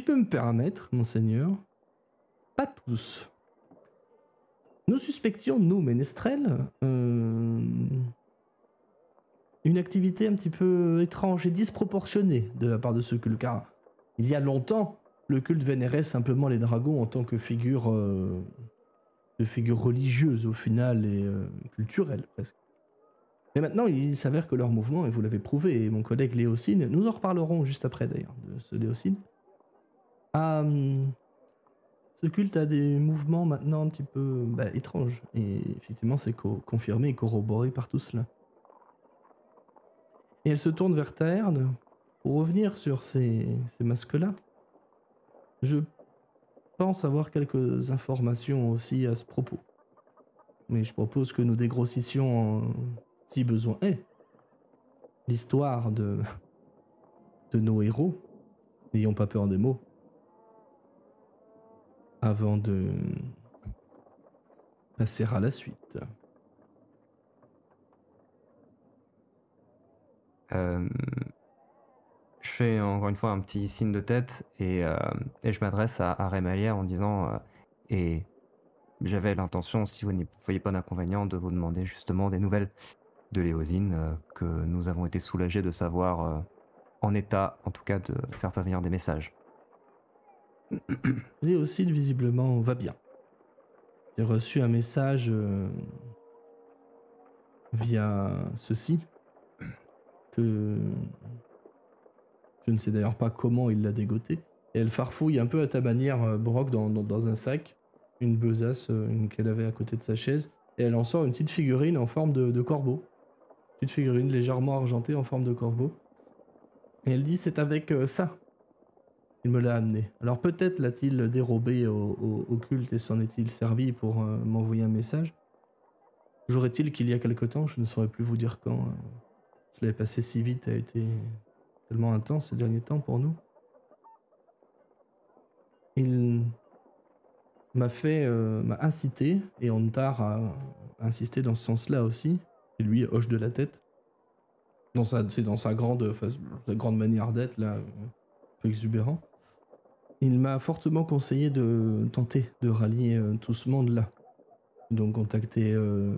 Si je peux me permettre, monseigneur, pas tous. Nous suspections, nous, ménestrels, une activité un petit peu étrange et disproportionnée de la part de ce culte, car il y a longtemps, le culte vénérait simplement les dragons en tant que figure religieuse au final et culturelle presque. Mais maintenant, il s'avère que leur mouvement, et vous l'avez prouvé, et mon collègue Léocine, nous en reparlerons juste après d'ailleurs, de ce Léocine, ce culte a des mouvements maintenant un petit peu étranges, et effectivement c'est confirmé et corroboré par tout cela. Et elle se tourne vers Taerne pour revenir sur ces masques-là. Je pense avoir quelques informations aussi à ce propos. Mais je propose que nous dégrossissions, si besoin est, l'histoire de nos héros. N'ayons pas peur des mots. Avant de passer à la suite. Je fais encore une fois un petit signe de tête et je m'adresse à Rémalia en disant et j'avais l'intention, si vous n'y voyez pas d'inconvénient, de vous demander justement des nouvelles de Léosine, que nous avons été soulagés de savoir en état, en tout cas, de faire parvenir des messages. Léocine, visiblement, va bien. J'ai reçu un message via ceci, que je ne sais d'ailleurs pas comment il l'a dégoté. Et elle farfouille un peu à ta manière, Brock, dans un sac, une besace qu'elle avait à côté de sa chaise, et elle en sort une petite figurine en forme de corbeau. Une petite figurine légèrement argentée en forme de corbeau. Et elle dit, c'est avec ça. Il me l'a amené. Alors peut-être l'a-t-il dérobé au culte et s'en est-il servi pour m'envoyer un message. J'aurais-il qu'il y a quelque temps, je ne saurais plus vous dire quand. Cela est passé si vite, a été tellement intense ces derniers temps pour nous. Il m'a incité, et Ontar a insisté dans ce sens-là aussi, et lui hoche de la tête. C'est dans sa grande manière d'être, là, un peu exubérant. Il m'a fortement conseillé de tenter de rallier tout ce monde-là. Donc contacter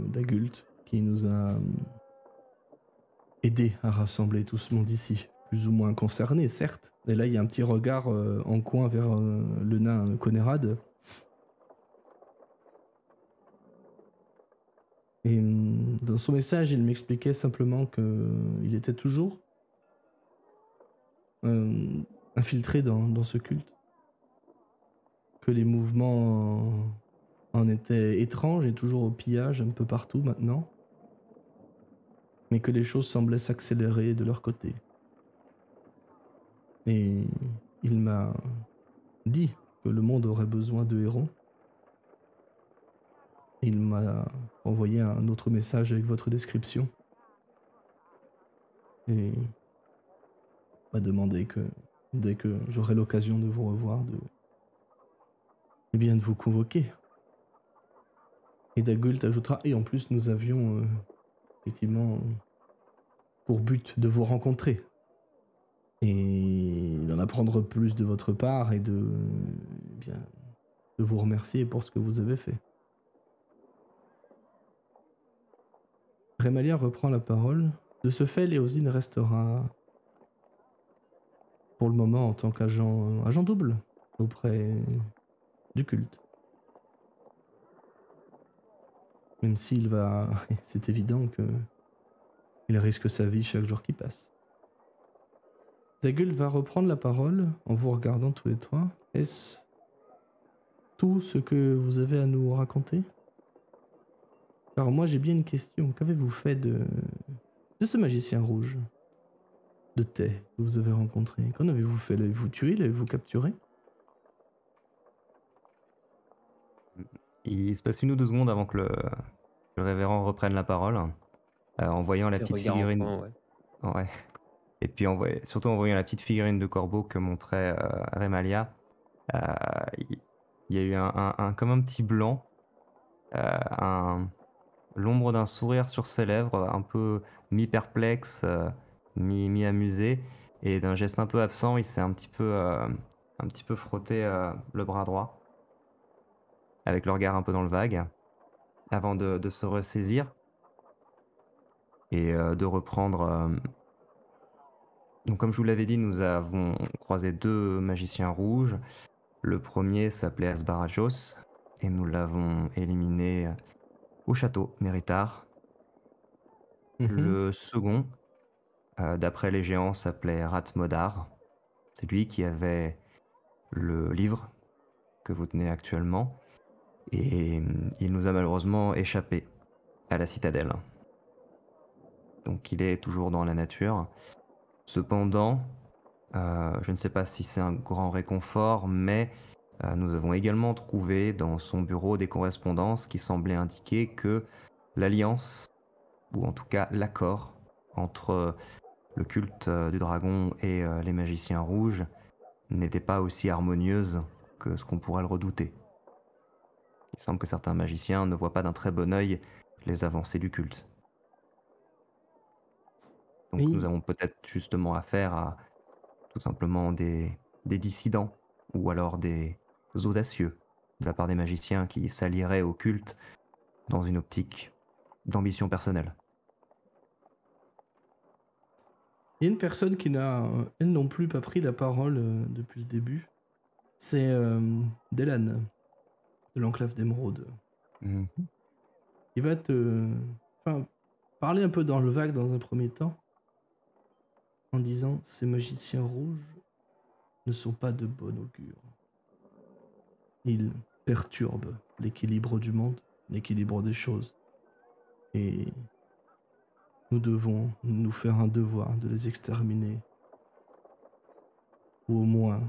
Dagult, qui nous a aidé à rassembler tout ce monde ici. Plus ou moins concerné, certes. Et là, il y a un petit regard en coin vers le nain Conérad. Et dans son message, il m'expliquait simplement qu'il était toujours infiltré dans ce culte. Que les mouvements en étaient étranges et toujours au pillage un peu partout maintenant. Mais que les choses semblaient s'accélérer de leur côté. Et il m'a dit que le monde aurait besoin de héros. Il m'a envoyé un autre message avec votre description. Et m'a demandé que, dès que j'aurai l'occasion de vous revoir, de vous convoquer. Et Dagult ajoutera, et en plus nous avions effectivement pour but de vous rencontrer. Et d'en apprendre plus de votre part et de vous remercier pour ce que vous avez fait. Rémalia reprend la parole. De ce fait, Léosine restera pour le moment en tant agent double auprès du culte. Même s'il va... c'est évident que il risque sa vie chaque jour qui passe. Dagult va reprendre la parole en vous regardant tous les trois. Est-ce tout ce que vous avez à nous raconter? Alors moi j'ai bien une question. Qu'avez-vous fait de ce magicien rouge de thé que vous avez rencontré? Qu'en avez-vous fait? L'avez-vous tué? L'avez-vous capturé? Il se passe 1 ou 2 secondes avant que le révérend reprenne la parole, en voyant la petite figurine. Ouais. Et puis surtout en voyant la petite figurine de corbeau que montrait Rémalia, il y a eu comme un petit blanc, l'ombre d'un sourire sur ses lèvres, un peu mi-perplexe, mi-amusé, et d'un geste un peu absent, il s'est un petit peu un petit peu frotter le bras droit, avec le regard un peu dans le vague, avant de se ressaisir et de reprendre. Donc, comme je vous l'avais dit, nous avons croisé deux magiciens rouges. Le premier s'appelait Asbarajos et nous l'avons éliminé au château Méritar. Mhm. Le second, d'après les géants, s'appelait Ratmodar. C'est lui qui avait le livre que vous tenez actuellement. Et il nous a malheureusement échappé à la citadelle. Donc il est toujours dans la nature. Cependant, je ne sais pas si c'est un grand réconfort, mais nous avons également trouvé dans son bureau des correspondances qui semblaient indiquer que l'alliance, ou en tout cas l'accord, entre le culte du dragon et les magiciens rouges n'était pas aussi harmonieuse que ce qu'on pourrait le redouter. Il semble que certains magiciens ne voient pas d'un très bon œil les avancées du culte. Donc nous Oui, avons peut-être justement affaire à tout simplement des dissidents ou alors des audacieux de la part des magiciens qui s'allieraient au culte dans une optique d'ambition personnelle. il y a une personne qui n'a, elle non plus, pas pris la parole depuis le début. C'est Delan, de l'Enclave d'Émeraude. Mhm. Il va te. Enfin, parler un peu dans le vague dans un premier temps, en disant ces magiciens rouges ne sont pas de bon augure. Ils perturbent l'équilibre du monde, l'équilibre des choses. Et nous devons nous faire un devoir de les exterminer. Ou au moins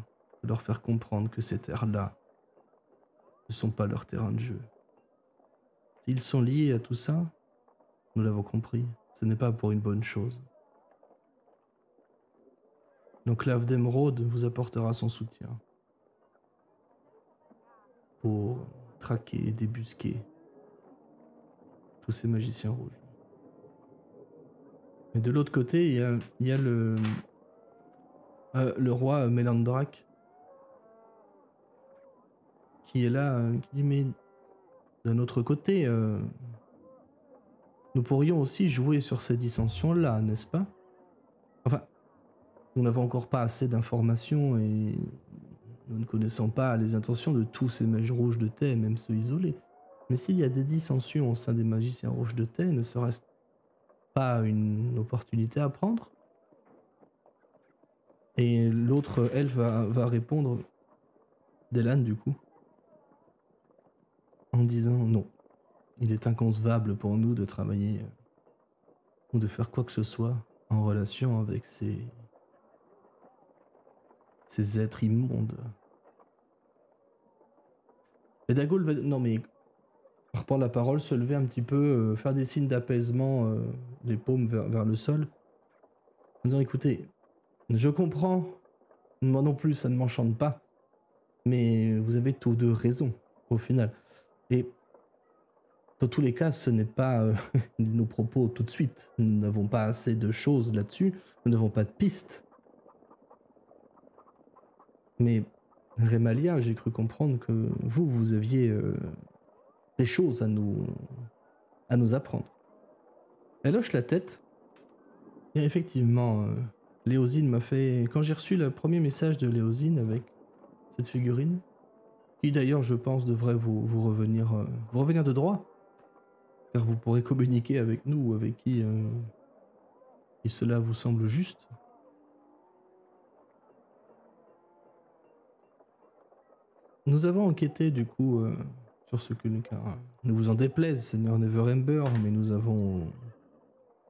de leur faire comprendre que ces terres-là ne sont pas leur terrain de jeu. S'ils sont liés à tout ça, nous l'avons compris, ce n'est pas pour une bonne chose. L'enclave d'Émeraude vous apportera son soutien pour traquer et débusquer tous ces magiciens rouges. Et de l'autre côté, il y a le roi Mélandrak qui est là, qui dit mais d'un autre côté, nous pourrions aussi jouer sur ces dissensions-là, n'est-ce pas? Enfin, nous n'avons encore pas assez d'informations et nous ne connaissons pas les intentions de tous ces mages rouges de Thé, même ceux isolés. Mais s'il y a des dissensions au sein des magiciens rouges de Thé, ne serait-ce pas une opportunité à prendre? Et l'autre elfe va répondre, Delan du coup, en disant non. Il est inconcevable pour nous de travailler ou de faire quoi que ce soit en relation avec ces êtres immondes. Et Dagul va... Non mais... reprendre la parole, se lever un petit peu, faire des signes d'apaisement, les paumes vers le sol, en disant écoutez, je comprends, moi non plus ça ne m'enchante pas, mais vous avez tous deux raison, au final. Et dans tous les cas, ce n'est pas nos propos tout de suite. Nous n'avons pas assez de choses là-dessus, nous n'avons pas de pistes. Mais Rémalia, j'ai cru comprendre que vous aviez des choses à nous apprendre. Elle hoche la tête. Et effectivement, Léosine m'a fait... Quand j'ai reçu le premier message de Léosine avec cette figurine, qui d'ailleurs, je pense, devrait vous revenir de droit, car vous pourrez communiquer avec nous ou avec qui cela vous semble juste. Nous avons enquêté du coup sur ce que car, ne vous en déplaise, Seigneur Neverember, mais nous avons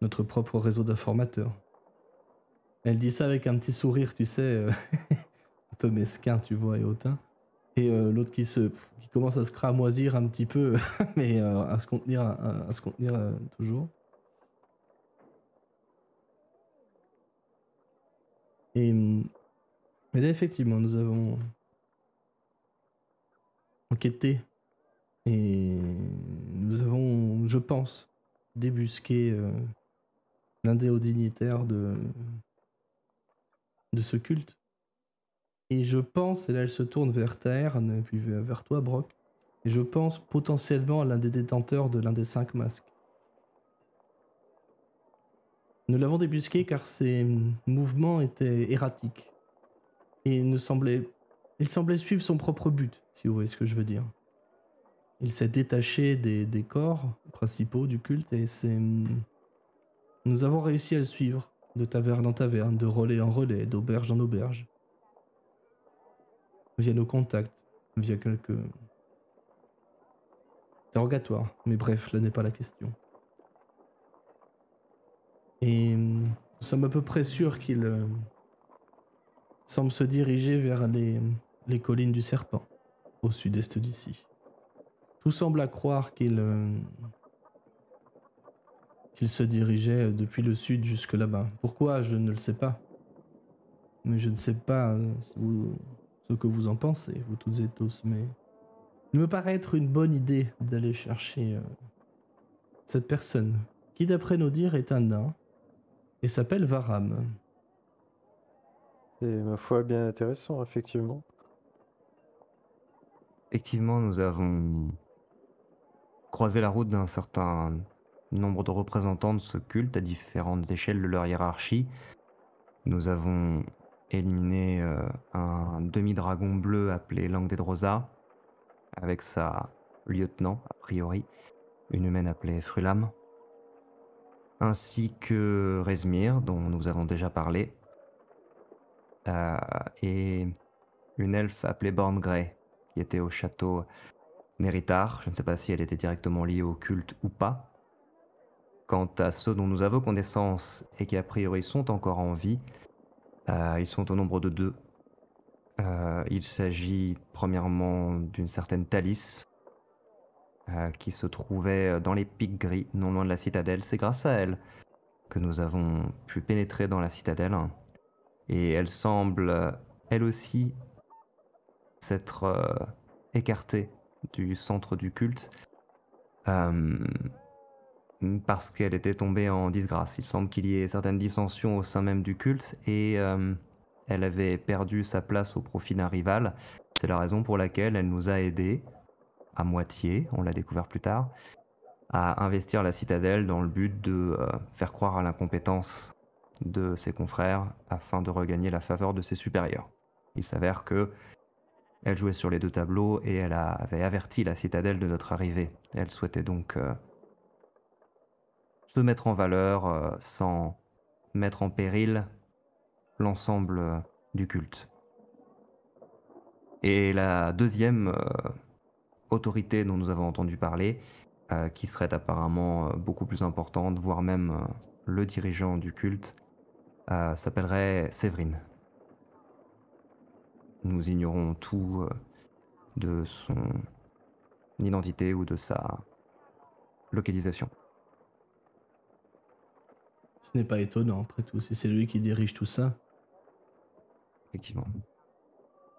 notre propre réseau d'informateurs. Elle dit ça avec un petit sourire, tu sais, un peu mesquin, tu vois, et hautain. Et l'autre qui commence à se cramoisir un petit peu, mais à se contenir, à se contenir toujours. Mais là, effectivement, nous avons enquêté et nous avons, je pense, débusqué l'un des hauts dignitaires de ce culte. Et je pense, et là elle se tourne vers Taerne, puis vers toi, Brock, et je pense potentiellement à l'un des détenteurs de l'un des 5 masques. Nous l'avons débusqué car ses mouvements étaient erratiques. Et il semblait suivre son propre but, si vous voyez ce que je veux dire. Il s'est détaché des corps principaux du culte et nous avons réussi à le suivre, de taverne en taverne, de relais en relais, d'auberge en auberge. Via nos contacts, via quelques interrogatoires. Mais bref, là n'est pas la question. Et nous sommes à peu près sûrs qu'il semble se diriger vers les collines du Serpent, au sud-est d'ici. Tout semble à croire qu'il se dirigeait depuis le sud jusque là-bas. Pourquoi, je ne le sais pas. Mais je ne sais pas ce que vous en pensez, vous toutes et tous, mais il me paraît être une bonne idée d'aller chercher cette personne, qui d'après nos dires est un nain, et s'appelle Varam. C'est ma foi bien intéressant, effectivement. Effectivement, nous avons croisé la route d'un certain nombre de représentants de ce culte à différentes échelles de leur hiérarchie. Nous avons éliminé un demi-dragon bleu appelé Langdedrosa, avec sa lieutenant, a priori, une humaine appelée Frulam, ainsi que Rezmir, dont nous avons déjà parlé, et une elfe appelée Borngrey, qui était au château Neritar. Je ne sais pas si elle était directement liée au culte ou pas. Quant à ceux dont nous avons connaissance et qui a priori sont encore en vie, ils sont au nombre de 2. Il s'agit premièrement d'une certaine Thalys, qui se trouvait dans les Pics Gris, non loin de la citadelle. C'est grâce à elle que nous avons pu pénétrer dans la citadelle. Et elle semble, elle aussi, s'être écartée du centre du culte parce qu'elle était tombée en disgrâce. Il semble qu'il y ait certaines dissensions au sein même du culte et elle avait perdu sa place au profit d'un rival. C'est la raison pour laquelle elle nous a aidés, à moitié, on l'a découvert plus tard, à investir la citadelle dans le but de faire croire à l'incompétence de ses confrères afin de regagner la faveur de ses supérieurs. Il s'avère que elle jouait sur les 2 tableaux et elle avait averti la citadelle de notre arrivée. Elle souhaitait donc se mettre en valeur sans mettre en péril l'ensemble du culte. Et la deuxième autorité dont nous avons entendu parler, qui serait apparemment beaucoup plus importante, voire même le dirigeant du culte, s'appellerait Séverine. Nous ignorons tout de son identité ou de sa localisation. Ce n'est pas étonnant, après tout, si c'est lui qui dirige tout ça, Effectivement.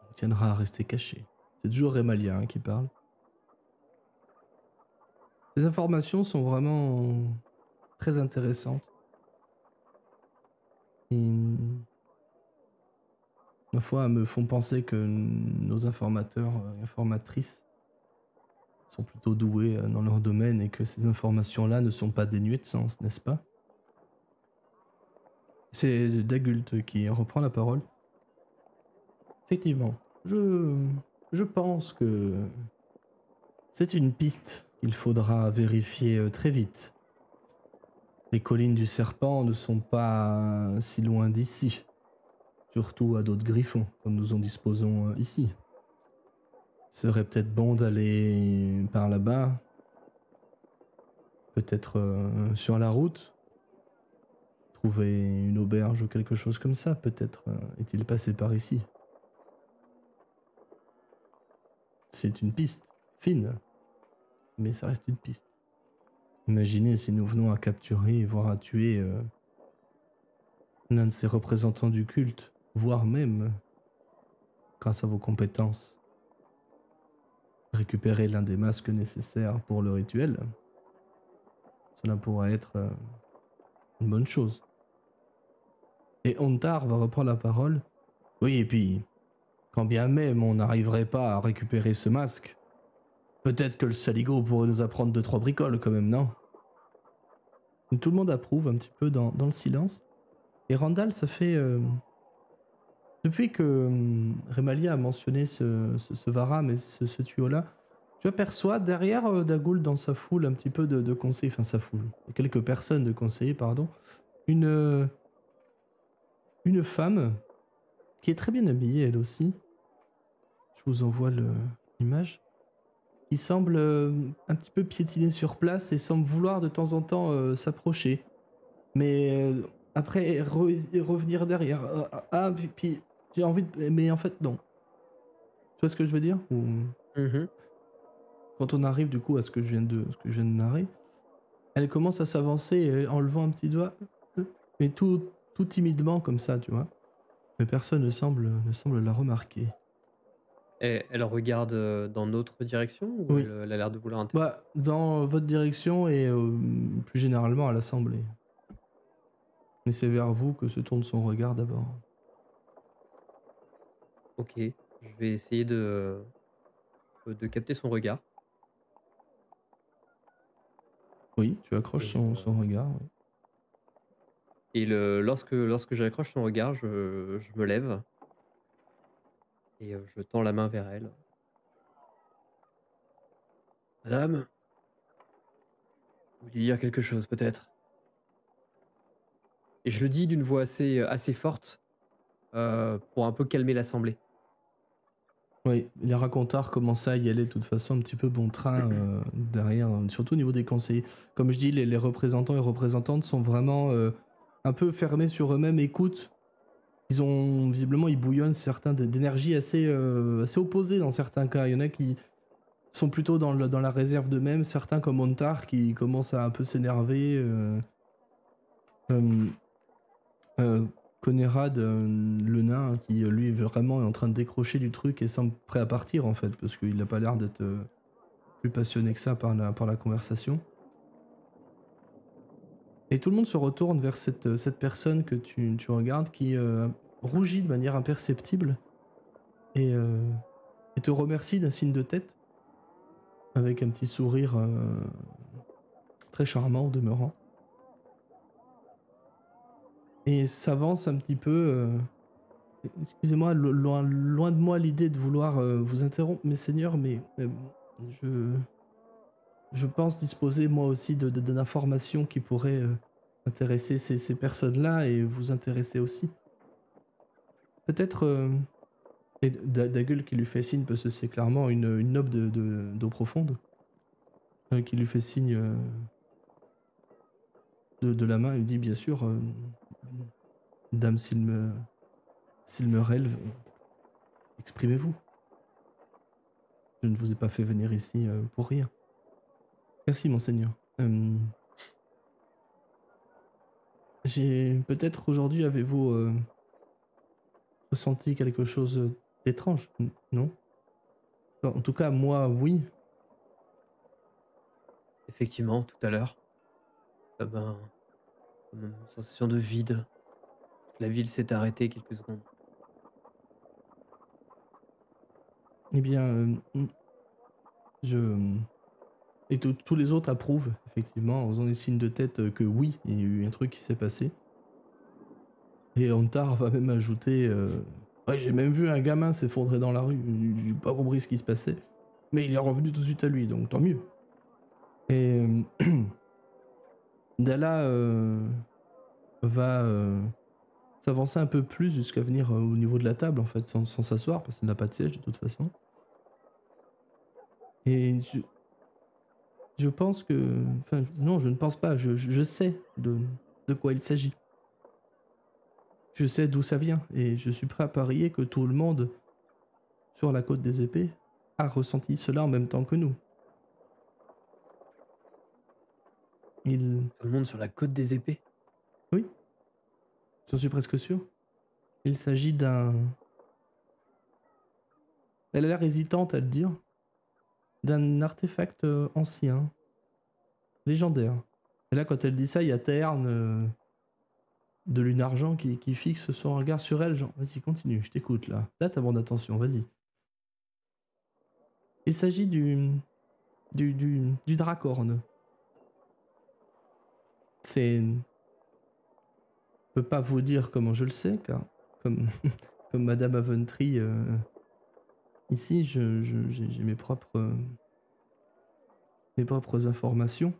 il tiendra à rester caché. C'est toujours Rémalia qui parle. Les informations sont vraiment très intéressantes. Et, ma foi, me font penser que nos informateurs et informatrices sont plutôt doués dans leur domaine et que ces informations-là ne sont pas dénuées de sens, n'est-ce pas? C'est Dagult qui reprend la parole. Effectivement, je pense que c'est une piste qu'il faudra vérifier très vite. Les collines du Serpent ne sont pas si loin d'ici, surtout à d'autres griffons, comme nous en disposons ici. Il serait peut-être bon d'aller par là-bas, peut-être sur la route, trouver une auberge ou quelque chose comme ça, peut-être est-il passé par ici. C'est une piste, fine, mais ça reste une piste. Imaginez si nous venons à capturer, voire à tuer l'un de ces représentants du culte, voire même, grâce à vos compétences, récupérer l'un des masques nécessaires pour le rituel. Cela pourrait être une bonne chose. Et Ontar va reprendre la parole. Oui, et puis, Quand bien même on n'arriverait pas à récupérer ce masque, peut-être que le saligo pourrait nous apprendre 2-3 bricoles quand même, non? Tout le monde approuve un petit peu dans le silence. Et Randall, ça fait... depuis que Remalia a mentionné ce Varam et ce tuyau-là, tu aperçois derrière Dagoul dans sa foule un petit peu de conseillers, enfin sa foule, quelques personnes de conseillers, pardon, une femme qui est très bien habillée elle aussi. Je vous envoie l'image. Qui semble un petit peu piétiner sur place et semble vouloir de temps en temps s'approcher. Mais après revenir derrière. Puis j'ai envie de... Mais en fait non. Tu vois ce que je veux dire? Ou... Mhm. Quand on arrive du coup à ce que je viens de narrer, elle commence à s'avancer en levant un petit doigt. Mais tout timidement comme ça, tu vois. Mais personne ne semble la remarquer. Et elle regarde dans notre direction ou Oui. elle a l'air de vouloir interagir? Bah, dans votre direction et plus généralement à l'assemblée. Mais c'est vers vous que se tourne son regard d'abord. Ok, je vais essayer de capter son regard. Oui, tu accroches Et, son regard. Oui. Et lorsque j'accroche son regard, je me lève et je tends la main vers elle. Madame, vous vouliez dire quelque chose peut-être? Et je le dis d'une voix assez forte pour un peu calmer l'assemblée. Oui, les racontars commençaient à y aller de toute façon un petit peu bon train derrière, surtout au niveau des conseillers. Comme je dis, les représentants et représentantes sont vraiment un peu fermés sur eux-mêmes, écoutent. Visiblement, ils bouillonnent certains d'énergie assez opposées dans certains cas. Il y en a qui sont plutôt dans la réserve d'eux-mêmes, certains comme Ontar qui commencent à un peu s'énerver. Euh, Conrad, le nain, qui lui vraiment est en train de décrocher du truc et semble prêt à partir en fait, parce qu'il n'a pas l'air d'être plus passionné que ça par la conversation. Et tout le monde se retourne vers cette personne que tu regardes qui rougit de manière imperceptible et te remercie d'un signe de tête avec un petit sourire très charmant au demeurant. Et s'avance un petit peu... excusez-moi, loin de moi l'idée de vouloir vous interrompre, mes seigneurs, mais je pense disposer moi aussi d'informations qui pourraient intéresser ces personnes-là et vous intéresser aussi. Peut-être... et Dagul qui lui fait signe, parce que c'est clairement une noble d'eau profonde, qui lui fait signe de la main, il dit bien sûr, dame, s'il me relève, exprimez-vous. Je ne vous ai pas fait venir ici pour rien. Merci, monseigneur. Peut-être aujourd'hui, avez-vous ressenti quelque chose d'étrange, non? En tout cas, moi, oui. Effectivement, tout à l'heure, comme une sensation de vide. La ville s'est arrêtée quelques secondes. Eh bien, et tous les autres approuvent, effectivement, en faisant des signes de tête que oui, il y a eu un truc qui s'est passé. Et Antar va même ajouter ouais, j'ai même vu un gamin s'effondrer dans la rue, j'ai pas compris ce qui se passait, mais il est revenu tout de suite à lui, donc tant mieux. Et Dalla va s'avancer un peu plus jusqu'à venir au niveau de la table, en fait, sans s'asseoir, parce qu'elle n'a pas de siège de toute façon. Et je pense que... Enfin, non, je ne pense pas, je sais de quoi il s'agit. Je sais d'où ça vient, et je suis prêt à parier que tout le monde sur la côte des épées a ressenti cela en même temps que nous. Tout le monde sur la côte des épées? Oui, j'en suis presque sûr. Il s'agit d'un... Elle a l'air hésitante à le dire. D'un artefact ancien, légendaire. Et là, quand elle dit ça, il y a Terne de lune argent qui fixe son regard sur elle, genre, vas-y, continue, je t'écoute là. Là, t'as mon attention, vas-y. Il s'agit du Dracorne. C'est... Je peux pas vous dire comment je le sais, car comme, comme Madame Aventry, ici, j'ai mes propres informations.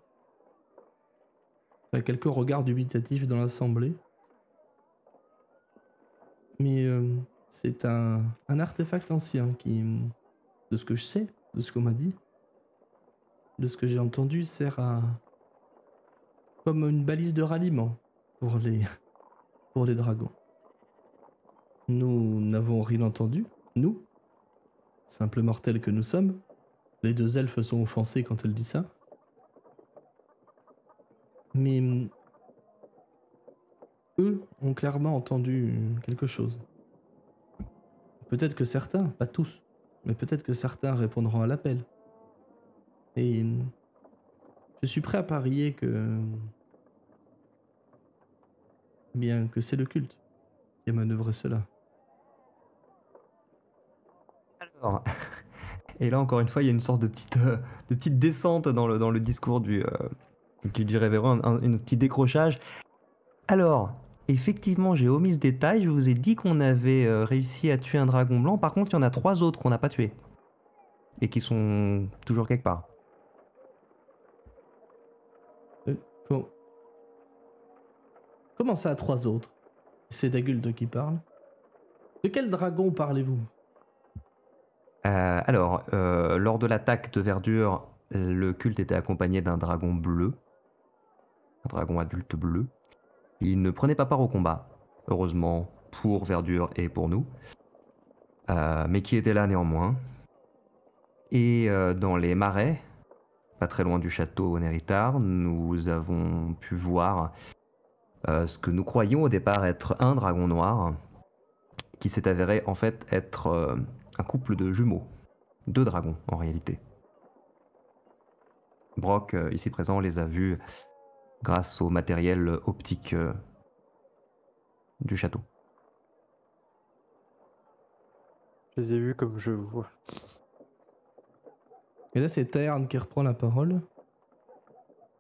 Il y a quelques regards dubitatifs dans l'assemblée. Mais c'est un artefact ancien qui, de ce que je sais, de ce qu'on m'a dit, de ce que j'ai entendu, sert à comme une balise de ralliement pour les dragons. Nous n'avons rien entendu, nous, simples mortels que nous sommes. Les deux elfes sont offensés quand elle dit ça. Mais eux ont clairement entendu quelque chose. Peut-être que certains, pas tous, mais peut-être que certains répondront à l'appel. Et je suis prêt à parier que... bien que c'est le culte qui a manœuvré cela. Alors, et là, encore une fois, il y a une sorte de petite descente dans le discours du révérend, un petit décrochage. Alors, effectivement, j'ai omis ce détail. Je vous ai dit qu'on avait réussi à tuer un dragon blanc. Par contre, il y en a 3 autres qu'on n'a pas tués. Et qui sont toujours quelque part. Bon. Comment ça, 3 autres? C'est Dagulte qui parle. De quel dragon parlez-vous? Alors, lors de l'attaque de Verdure, le culte était accompagné d'un dragon bleu. Un dragon adulte bleu. Il ne prenait pas part au combat, heureusement pour Verdure et pour nous. Mais qui était là néanmoins. Et dans les marais, pas très loin du château Néritar, nous avons pu voir ce que nous croyions au départ être un dragon noir, qui s'est avéré en fait être un couple de jumeaux. 2 dragons en réalité. Brock, ici présent, les a vus grâce au matériel optique du château. Je les ai vus comme je vois. Et là, c'est Taern qui reprend la parole.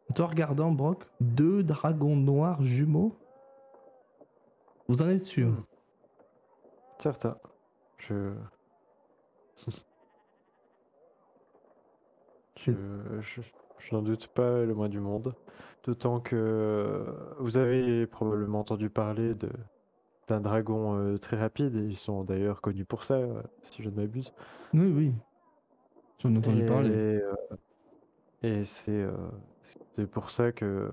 En te regardant, Brock, 2 dragons noirs jumeaux? Vous en êtes sûr? Certain. Je n'en doute pas le moins du monde. D'autant que vous avez probablement entendu parler d'un dragon très rapide, et ils sont d'ailleurs connus pour ça, si je ne m'abuse. Oui, oui. J'en ai entendu parler. Et c'est pour ça que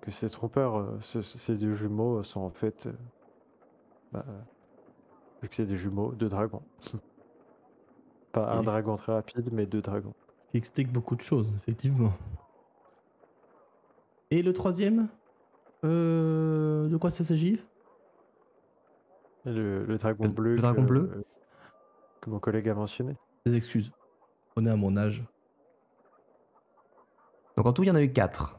c'est trompeur. Ces 2 jumeaux sont en fait, vu que c'est des jumeaux, 2 dragons. Pas un dragon très rapide, mais 2 dragons. Ce qui explique beaucoup de choses, effectivement. Et le 3e? De quoi ça s'agit? Le dragon bleu, le dragon bleu que mon collègue a mentionné. Des excuses. On est à mon âge. Donc en tout, il y en a eu 4.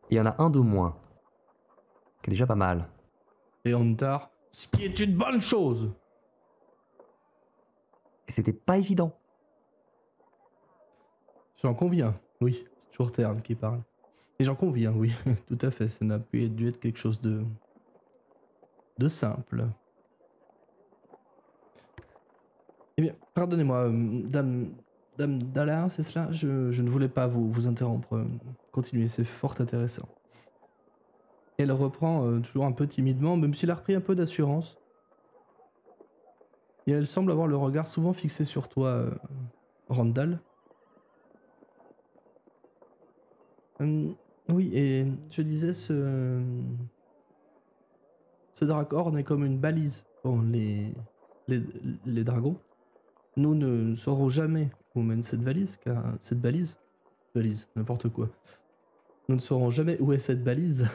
Il y en a un de moins. Qui est déjà pas mal. Et Antar, ce qui est une bonne chose. Et c'était pas évident. J'en conviens, oui. C'est toujours Terne qui parle. Et j'en conviens, oui. Tout à fait. Ça n'a dû être quelque chose de simple. Eh bien, pardonnez-moi, dame Dalla, c'est cela? Je ne voulais pas vous interrompre. Continuez, c'est fort intéressant. Elle reprend toujours un peu timidement, même s'il a repris un peu d'assurance. Et elle semble avoir le regard souvent fixé sur toi, Randall. Oui, et je disais, ce Dracorne est comme une balise pour les dragons. Nous ne saurons jamais où mène cette valise, car cette balise, n'importe quoi. Nous ne saurons jamais où est cette balise,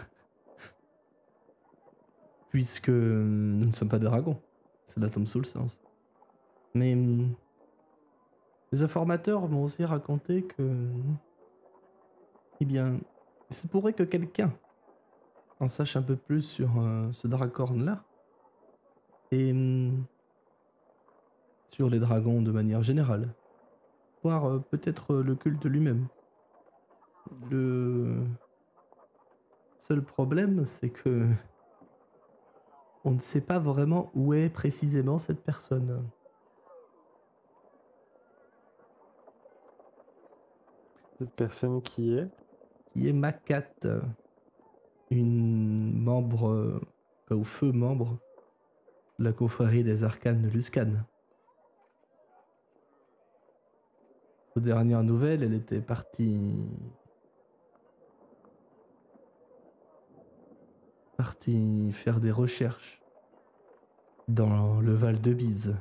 puisque nous ne sommes pas des dragons. C'est la tombe sous le sens. Mais les informateurs m'ont aussi raconté que, eh bien, il se pourrait que quelqu'un en sache un peu plus sur ce dracorne-là. Et sur les dragons de manière générale. Voire peut-être le culte lui-même. Le seul problème, c'est que on ne sait pas vraiment où est précisément cette personne. Cette personne qui est? Qui est Makat, une membre, ou feu membre de la confrérie des arcanes de Luskan. Aux dernières nouvelles, elle était partie faire des recherches dans le Val de Bise.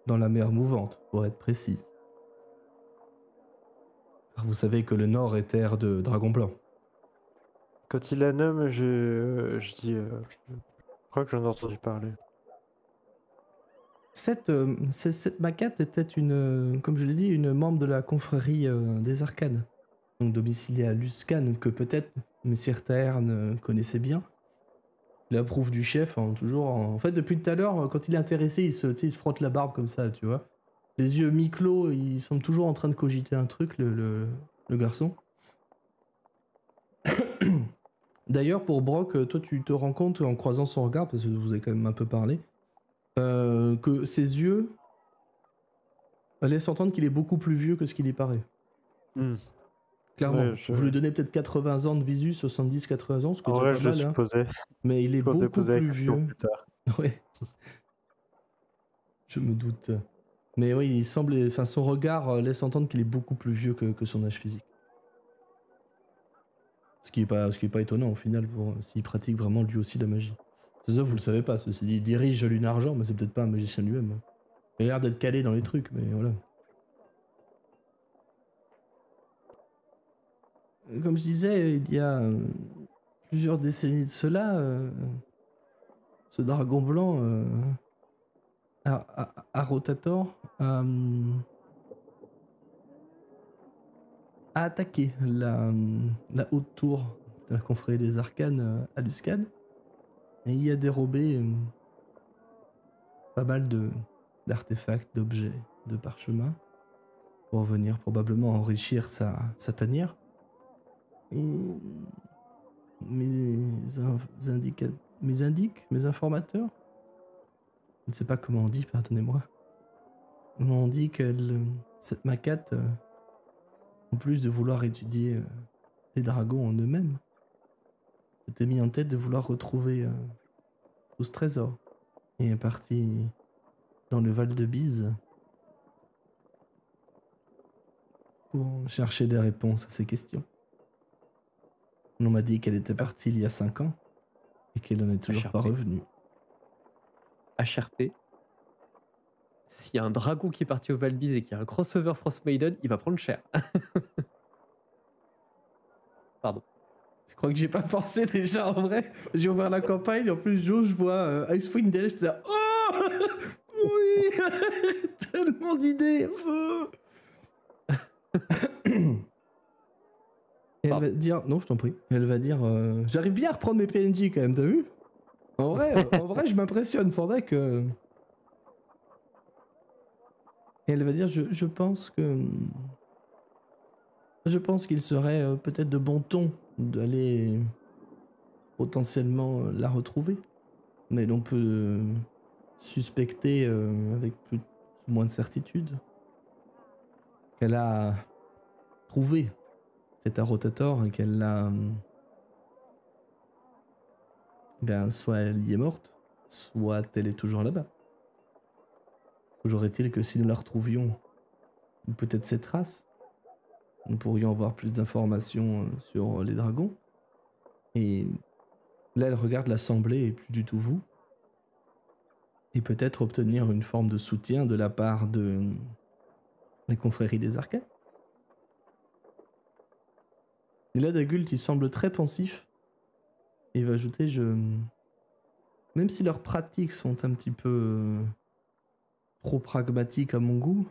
Dans la mer mouvante, pour être précis. Car vous savez que le nord est terre de dragons blancs. Quand il la nomme, je dis, je crois que j'en ai entendu parler. Cette Makat était une, comme je l'ai dit, une membre de la confrérie des arcanes. Donc domiciliée à Luskan, que peut-être Messire Taerne connaissait bien. Il approuve du chef, hein, toujours. En fait, depuis tout à l'heure, quand il est intéressé, il se frotte la barbe comme ça, tu vois. Les yeux mi-clos, il semble toujours en train de cogiter un truc, le garçon. D'ailleurs, pour Brock, toi, tu te rends compte en croisant son regard, parce que vous avez quand même un peu parlé, que ses yeux laissent entendre qu'il est beaucoup plus vieux que ce qu'il y paraît. Clairement. Ouais, Vous lui donnez peut-être 80 ans de visu, 70-80 ans, ce qui est En déjà vrai, pas je le mal. Hein. supposais. Mais il est Je comptais beaucoup poser la plus question vieux. plus tard. Ouais. Je me doute. Mais oui, il semble, enfin, son regard laisse entendre qu'il est beaucoup plus vieux que son âge physique. Ce qui est pas étonnant au final, s'il pratique vraiment lui aussi la magie. C'est ça, vous le savez pas. Ceci dit, il dirige Lune Argent, mais c'est peut-être pas un magicien lui-même. Il a l'air d'être calé dans les trucs, mais voilà. Comme je disais, il y a plusieurs décennies de cela, ce dragon blanc, Rotator, a attaqué la haute tour de la confrérie des arcanes à Luskan et y a dérobé pas mal d'artefacts, d'objets, de parchemins pour venir probablement enrichir sa tanière. Et mes informateurs, je ne sais pas comment on dit, pardonnez-moi, m'ont dit que cette Makat, en plus de vouloir étudier les dragons en eux-mêmes, s'était mis en tête de vouloir retrouver tout ce trésor. Et est parti dans le Val de Bise pour chercher des réponses à ces questions. On m'a dit qu'elle était partie il y a 5 ans et qu'elle n'en est toujours pas revenue. HRP. S'il y a un dragon qui est parti au Valbise et qu'il y a un crossover Frost Maiden, il va prendre cher. Pardon. Tu crois que j'ai pas pensé déjà en vrai? J'ai ouvert la campagne, en plus je vois Icewind Dale, j'étais là. Oh oui. Tellement d'idées. Et elle va dire, non je t'en prie, elle va dire, j'arrive bien à reprendre mes PNJ quand même, t'as vu? En vrai, je m'impressionne sans deck. Et elle va dire, je pense qu'il serait peut-être de bon ton d'aller potentiellement la retrouver. Mais l'on peut suspecter avec plus ou moins de certitude qu'elle a trouvé cet Rotator et qu'elle l'a... soit elle y est morte, soit elle est toujours là-bas. Toujours est-il que si nous la retrouvions, ou peut-être cette race, nous pourrions avoir plus d'informations sur les dragons. Et là, elle regarde l'assemblée et plus du tout vous. Et peut-être obtenir une forme de soutien de la part de la confrérie des arcanes. Et là, Dagult, il semble très pensif. Et il va ajouter, même si leurs pratiques sont un petit peu trop pragmatiques à mon goût,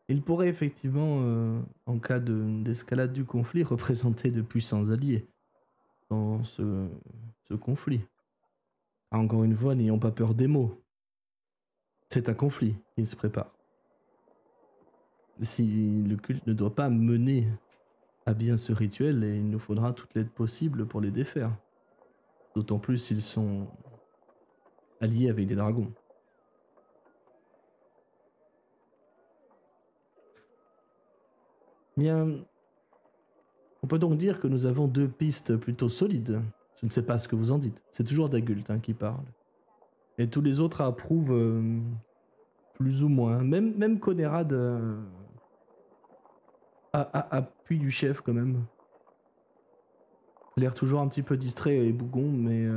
Il pourrait effectivement, en cas d'escalade du conflit, représenter de puissants alliés dans ce conflit. Encore une fois, n'ayons pas peur des mots. C'est un conflit qui se prépare. Si le culte ne doit pas mener à bien ce rituel, il nous faudra toute l'aide possible pour les défaire. D'autant plus s'ils sont alliés avec des dragons. Bien, on peut donc dire que nous avons deux pistes plutôt solides. Je ne sais pas ce que vous en dites. C'est toujours Dagult qui parle. Et tous les autres approuvent plus ou moins. Même Conrad appuie du chef quand même. L'air toujours un petit peu distrait et bougon, mais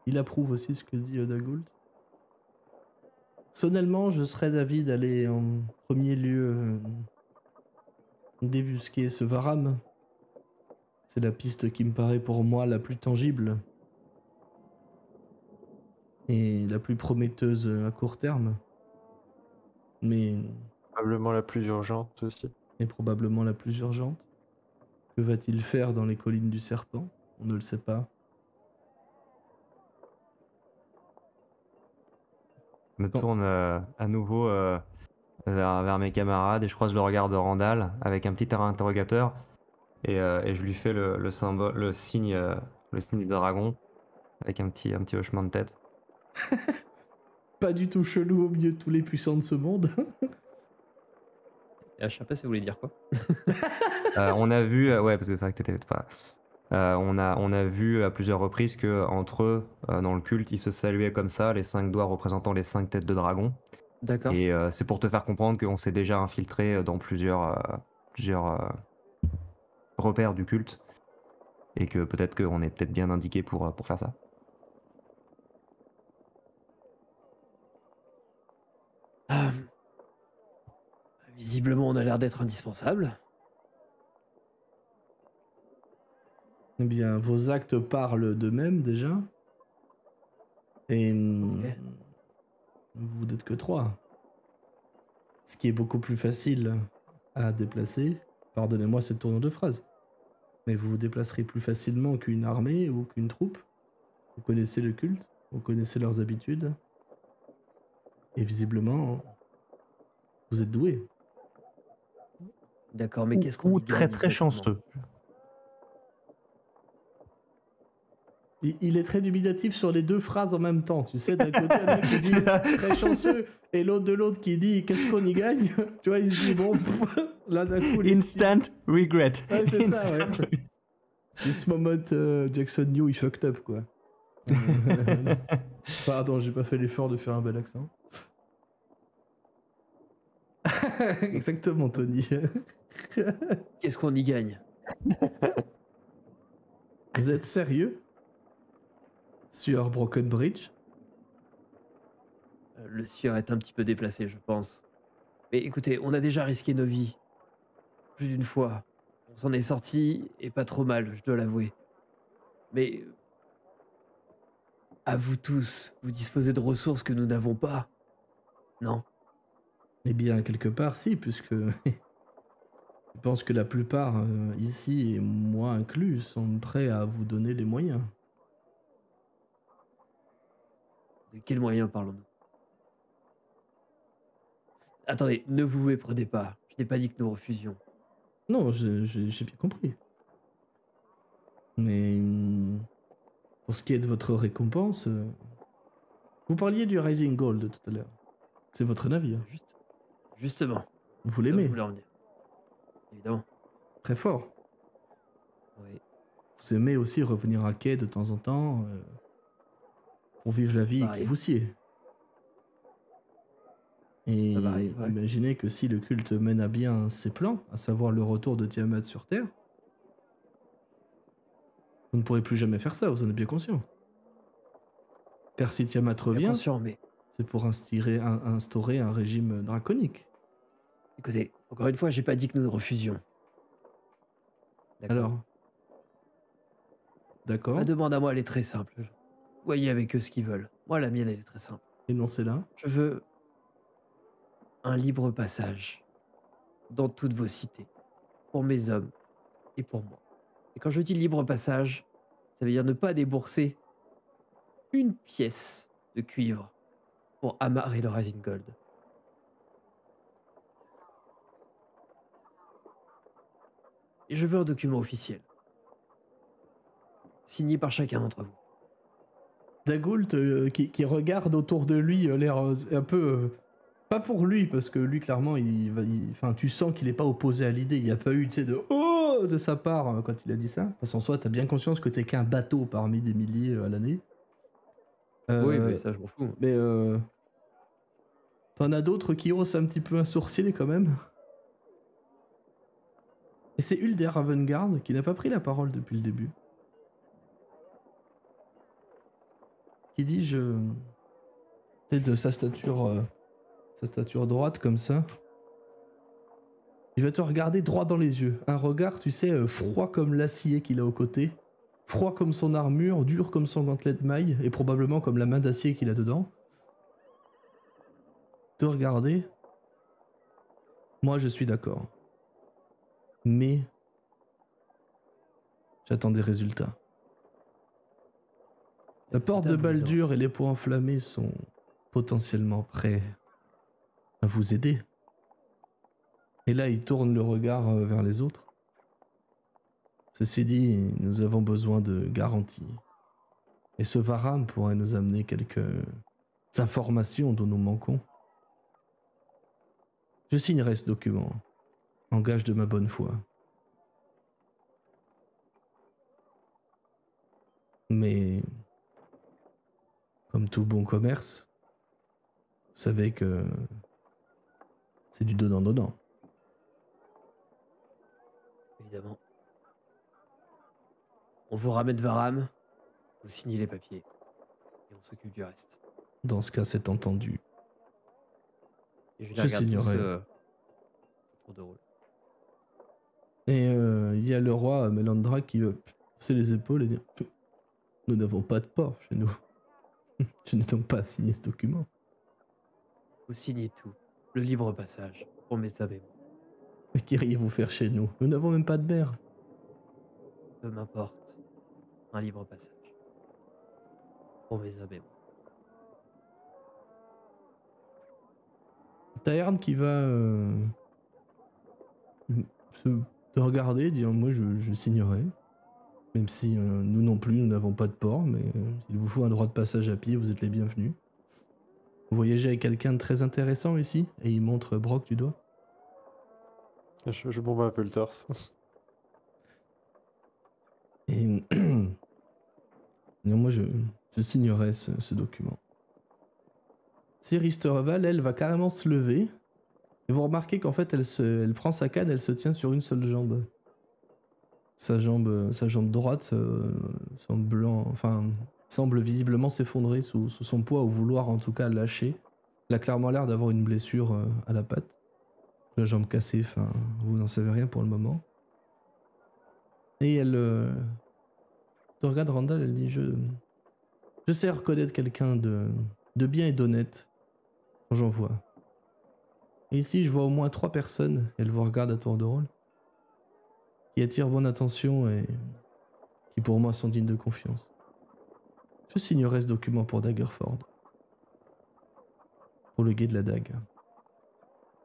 il approuve aussi ce que dit Dagult. Personnellement, je serais d'avis d'aller en premier lieu débusquer ce Varam. C'est la piste qui me paraît pour moi la plus tangible et la plus prometteuse à court terme, mais Probablement la plus urgente aussi. est probablement la plus urgente. Que va-t-il faire dans les collines du Serpent? On ne le sait pas. Je me Bon. tourne à nouveau vers mes camarades et je croise le regard de Randall avec un petit terrain interrogateur et je lui fais le symbole, le signe du dragon avec un petit hochement de tête. Pas du tout chelou au milieu de tous les puissants de ce monde. Et je sais pas si vous voulez dire quoi. On a vu, ouais, parce que c'est vrai que t'étais pas. On a vu à plusieurs reprises que entre eux, dans le culte, ils se saluaient comme ça, les 5 doigts représentant les 5 têtes de dragon. D'accord. Et c'est pour te faire comprendre qu'on s'est déjà infiltré dans plusieurs repères du culte. Et que peut-être qu'on est peut-être bien indiqué pour faire ça. Visiblement, on a l'air d'être indispensable. Eh bien, vos actes parlent d'eux-mêmes déjà. Et Ok. vous n'êtes que 3. Ce qui est beaucoup plus facile à déplacer. Pardonnez-moi cette tournure de phrase. Mais vous vous déplacerez plus facilement qu'une armée ou qu'une troupe. Vous connaissez le culte, vous connaissez leurs habitudes. Et visiblement, vous êtes doués. D'accord, mais qu'est-ce qu'on Ou y très gagne très exactement? chanceux. Il est très dubitatif sur les deux phrases en même temps. Tu sais, d'un côté, il y en a un qui dit très chanceux, et l'autre de l'autre qui dit qu'est-ce qu'on y gagne. Tu vois, il se dit bon, là d'un coup, les Instant regret. Ouais, c'est ça, ouais. Instant This moment, Jackson New, il fucked up, quoi. Pardon, j'ai pas fait l'effort de faire un bel accent. Exactement, Tony. Qu'est-ce qu'on y gagne? Vous êtes sérieux sur Broken Bridge? Le sieur est un petit peu déplacé, je pense. Mais écoutez, on a déjà risqué nos vies. Plus d'une fois. On s'en est sorti, et pas trop mal, je dois l'avouer. Mais... à vous tous, vous disposez de ressources que nous n'avons pas. Non? Eh bien, quelque part, si, puisque je pense que la plupart ici, et moi inclus, sont prêts à vous donner les moyens. De quels moyens parlons-nous? Attendez, ne vous méprenez pas. Je n'ai pas dit que nous refusions. Non, j'ai bien compris. Mais pour ce qui est de votre récompense, vous parliez du Rising Gold tout à l'heure. C'est votre navire. Justement. Vous Là où je l'aimez voulais en venir. Évidemment. très fort. Oui. Vous aimez aussi revenir à quai de temps en temps pour vivre la vie qui Pareil. vous sied. Et Ça m'arrive, ouais. imaginez que si le culte mène à bien ses plans, à savoir le retour de Tiamat sur Terre, vous ne pourrez plus jamais faire ça, vous en êtes bien conscient. Car si Tiamat Bien revient, conscient, mais c'est pour instaurer un régime draconique. écoutez, encore une fois, j'ai pas dit que nous refusions. D'accord. Alors, d'accord, Ma demande à moi, elle est très simple. Voyez avec eux ce qu'ils veulent. Moi, la mienne, elle est très simple. énoncez-la. Je veux un libre passage dans toutes vos cités, pour mes hommes et pour moi. Et quand je dis libre passage, ça veut dire ne pas débourser une pièce de cuivre pour amarrer le Rising Gold. Et je veux un document officiel, signé par chacun d'entre vous. Dagoult qui regarde autour de lui, l'air un peu... pas pour lui, parce que lui, clairement, enfin, tu sens qu'il est pas opposé à l'idée. Il n'y a pas eu, tu sais, de oh de sa part quand il a dit ça. Parce qu'en soi, t'as bien conscience que t'es qu'un bateau parmi des milliers à l'année. Oui, mais ça, je m'en fous. Mais t'en as d'autres qui haussent un petit peu un sourcil quand même. Et c'est Ulder Ravengard qui n'a pas pris la parole depuis le début. Qui dit, c'est de sa stature droite comme ça. Il va te regarder droit dans les yeux. Un regard, tu sais, froid comme l'acier qu'il a au côté. Froid comme son armure, dur comme son gantelet de maille, et probablement comme la main d'acier qu'il a dedans. Te regarder. Moi, je suis d'accord. Mais j'attends des résultats. La porte de Baldur et les points enflammés sont potentiellement prêts à vous aider. Et là, il tourne le regard vers les autres. Ceci dit, nous avons besoin de garanties. Et ce Varam pourrait nous amener quelques informations dont nous manquons. Je signerai ce document, en gage de ma bonne foi. Mais, comme tout bon commerce, vous savez que c'est du donnant-donnant. Évidemment. On vous ramène Varam, vous signez les papiers, et on s'occupe du reste. Dans ce cas, c'est entendu. Et Je signerai. Tour de rôle. Et il y a le roi Melandra qui veut pousser les épaules et dire « Nous n'avons pas de port chez nous. Je n'ai donc pas à signer ce document. » Vous signez tout, le libre passage, pour mes hommes et moi. Mais qu'iriez-vous faire chez nous? Nous n'avons même pas de mer. Peu m'importe, un libre passage, pour mes hommes et moi. Taerne qui va te regarder et dire « Moi, je signerai. Même si nous non plus, nous n'avons pas de port, mais s'il vous faut un droit de passage à pied, vous êtes les bienvenus. Vous voyagez avec quelqu'un de très intéressant ici ?» Et il montre Brock du doigt. Je bombe un peu le torse. Et non, moi, je signerai ce document. Risterval, elle, va carrément se lever. Et vous remarquez qu'en fait, elle prend sa canne, elle se tient sur une seule jambe. Sa jambe droite semble visiblement s'effondrer sous son poids, ou vouloir en tout cas lâcher. Elle a clairement l'air d'avoir une blessure à la patte. La jambe cassée, vous n'en savez rien pour le moment. Et elle te regarde, Randall, elle dit je sais reconnaître quelqu'un de bien et d'honnête quand j'en vois. Et ici, je vois au moins 3 personnes, elle vous regarde à tour de rôle, qui attirent bonne attention et qui pour moi sont dignes de confiance. Je signerai ce document pour Daggerford. Pour le guet de la dague.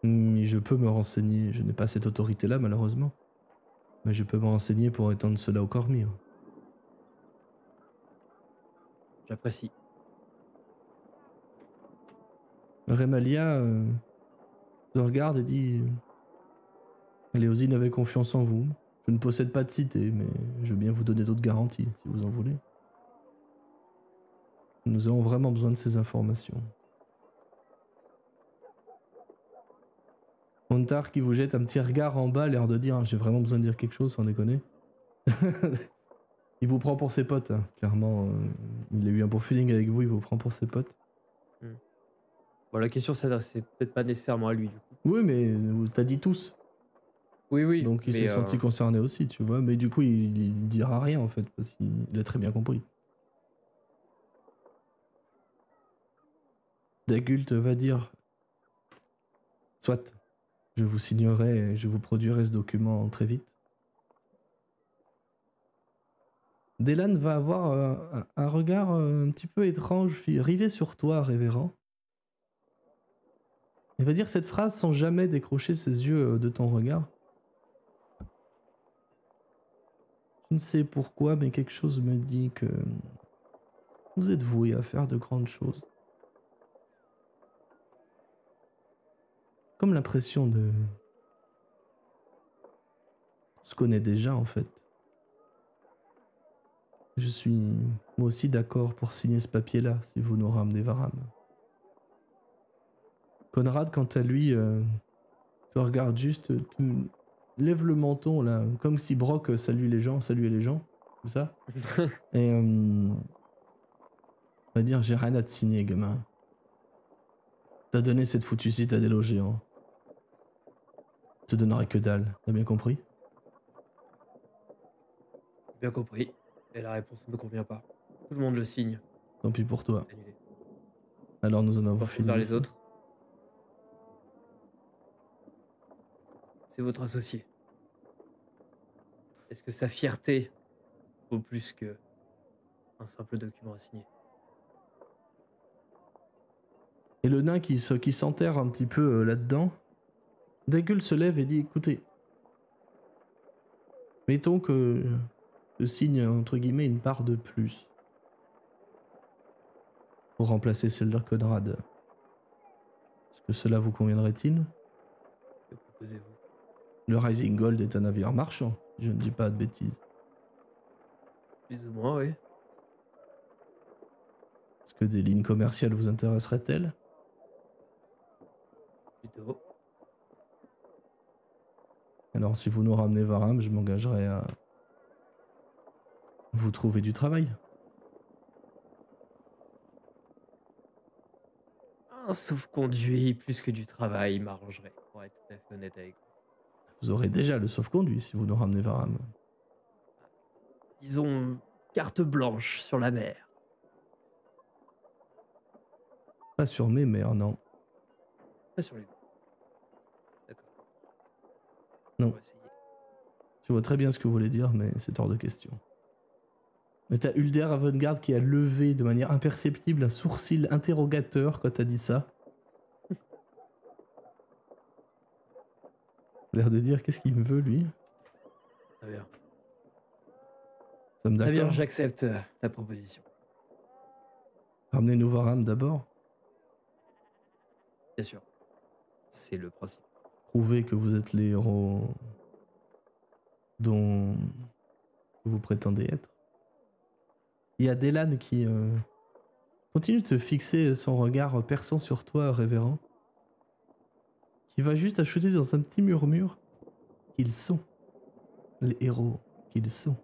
Mais je peux me renseigner, je n'ai pas cette autorité-là malheureusement, mais je peux me renseigner pour étendre cela au Cormire. J'apprécie. Remalia te regarde et dit Léosine avait confiance en vous. Je ne possède pas de cité, mais je veux bien vous donner d'autres garanties, si vous en voulez. Nous avons vraiment besoin de ces informations. Montar qui vous jette un petit regard en bas, l'air de dire j'ai vraiment besoin de dire quelque chose, sans déconner. Il vous prend pour ses potes, hein. Clairement. Il a eu un bon feeling avec vous, il vous prend pour ses potes. Bon, la question s'adressait peut-être pas nécessairement à lui, du coup. Oui, mais t'as dit tous. Oui. Donc il s'est senti concerné aussi, tu vois. Mais du coup, il dira rien en fait, parce qu'il a très bien compris. Dagult va dire Soit, je vous signerai, je vous produirai ce document très vite. Délan va avoir un regard un petit peu étrange, rivé sur toi, révérend. Il va dire cette phrase sans jamais décrocher ses yeux de ton regard. Je ne sais pourquoi, mais quelque chose me dit que vous êtes voué à faire de grandes choses. Comme l'impression de... On se connaît déjà, en fait. Je suis moi aussi d'accord pour signer ce papier-là, si vous nous ramenez Varam. Conrad, quant à lui, te regarde juste, lève le menton, là, comme si Brock saluait les gens, comme ça. Et va dire, j'ai rien à te signer, gamin. T'as donné cette foutue site à des géants. Je te donnerai que dalle, t'as bien compris? Bien compris. Et la réponse ne me convient pas. Tout le monde le signe. Tant pis pour toi. C'est annulé. Alors nous en avons Enfin, fini. vers les ici. autres. C'est votre associé. Est-ce que sa fierté vaut plus que un simple document à signer? Et le nain qui s'enterre un petit peu là-dedans, Dagul se lève et dit, écoutez, mettons que je signe entre guillemets une part de plus pour remplacer celle de Conrad. Est-ce que cela vous conviendrait-il? Que proposez-vous? Le Rising Gold est un navire marchand, je ne dis pas de bêtises. Plus ou moins, oui. Est-ce que des lignes commerciales vous intéresseraient-elles? Plutôt. Alors si vous nous ramenez Varam, je m'engagerai à vous trouver du travail. Un sauf-conduit plus que du travail m'arrangerait, pour être tout à fait honnête avec vous. Vous aurez déjà le sauf-conduit si vous nous ramenez Varam. Disons, carte blanche sur la mer. Pas sur mes mers, non. Pas sur les vôtres. D'accord. Non. On va essayer. Je vois très bien ce que vous voulez dire, mais c'est hors de question. Mais t'as Ulder Avantgarde qui a levé de manière imperceptible un sourcil interrogateur quand t'as dit ça. L'air de dire qu'est-ce qu'il me veut lui. Très bien. Ça me Très bien, d'accord. j'accepte la proposition. Ramenez-nous Varam d'abord. Bien sûr. C'est le principe. Prouvez que vous êtes les héros dont vous prétendez être. Il y a Délan qui continue de te fixer son regard perçant sur toi, révérend, qui va juste ajouter dans un petit murmure qu'ils sont les héros qu'ils sont.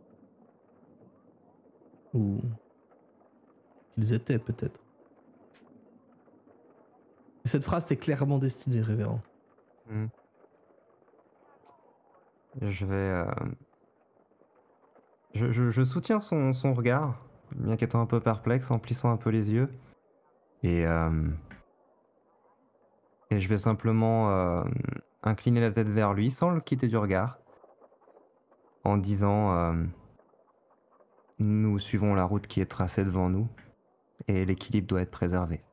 Ou qu'ils étaient peut-être. Et cette phrase t'est clairement destinée, révérend. Hmm. Je vais. Je soutiens son regard, bien qu'étant un peu perplexe, en plissant un peu les yeux. Et je vais simplement incliner la tête vers lui sans le quitter du regard, en disant nous suivons la route qui est tracée devant nous et l'équilibre doit être préservé.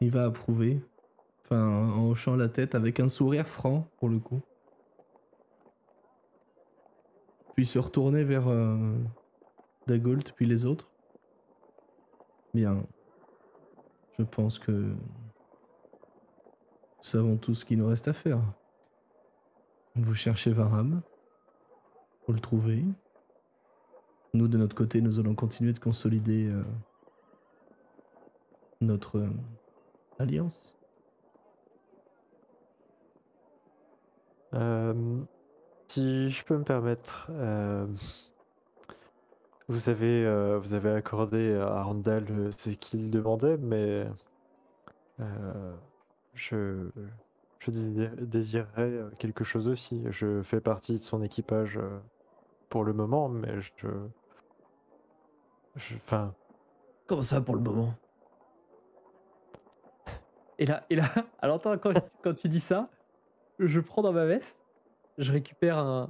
Il va approuver, enfin en hochant la tête avec un sourire franc pour le coup. Puis se retourner vers Dagolt puis les autres. Bien, je pense que nous savons tout ce qu'il nous reste à faire. Vous cherchez Varam, vous le trouvez. Nous de notre côté, nous allons continuer de consolider notre alliance. Si je peux me permettre, vous avez accordé à Randall ce qu'il demandait, mais je, désirerais quelque chose aussi. Je fais partie de son équipage pour le moment, mais enfin, Comment ça pour le moment? Et là, alors attends, quand tu dis ça, je prends dans ma veste, je récupère un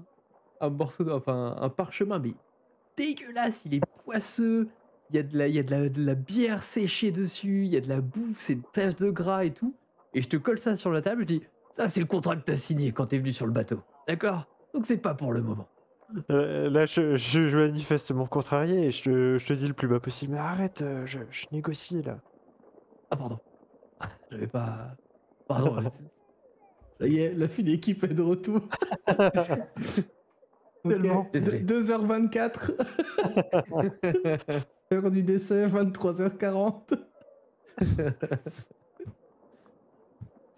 morceau, enfin un parchemin, mais dégueulasse, il est poisseux, il y a de la bière séchée dessus, il y a de la bouffe, c'est une tache de gras et tout. Et je te colle ça sur la table, je dis, ça c'est le contrat que t'as signé quand t'es venu sur le bateau. D'accord? Donc c'est pas pour le moment. Là, je manifestement contrarié et je te dis le plus bas possible. Mais arrête, je négocie là. Ah pardon, j'avais pas... Pardon, Ça y est, la fine équipe est de retour. Ok, Tellement. Désolé. 2h24. Heure du décès, 23h40.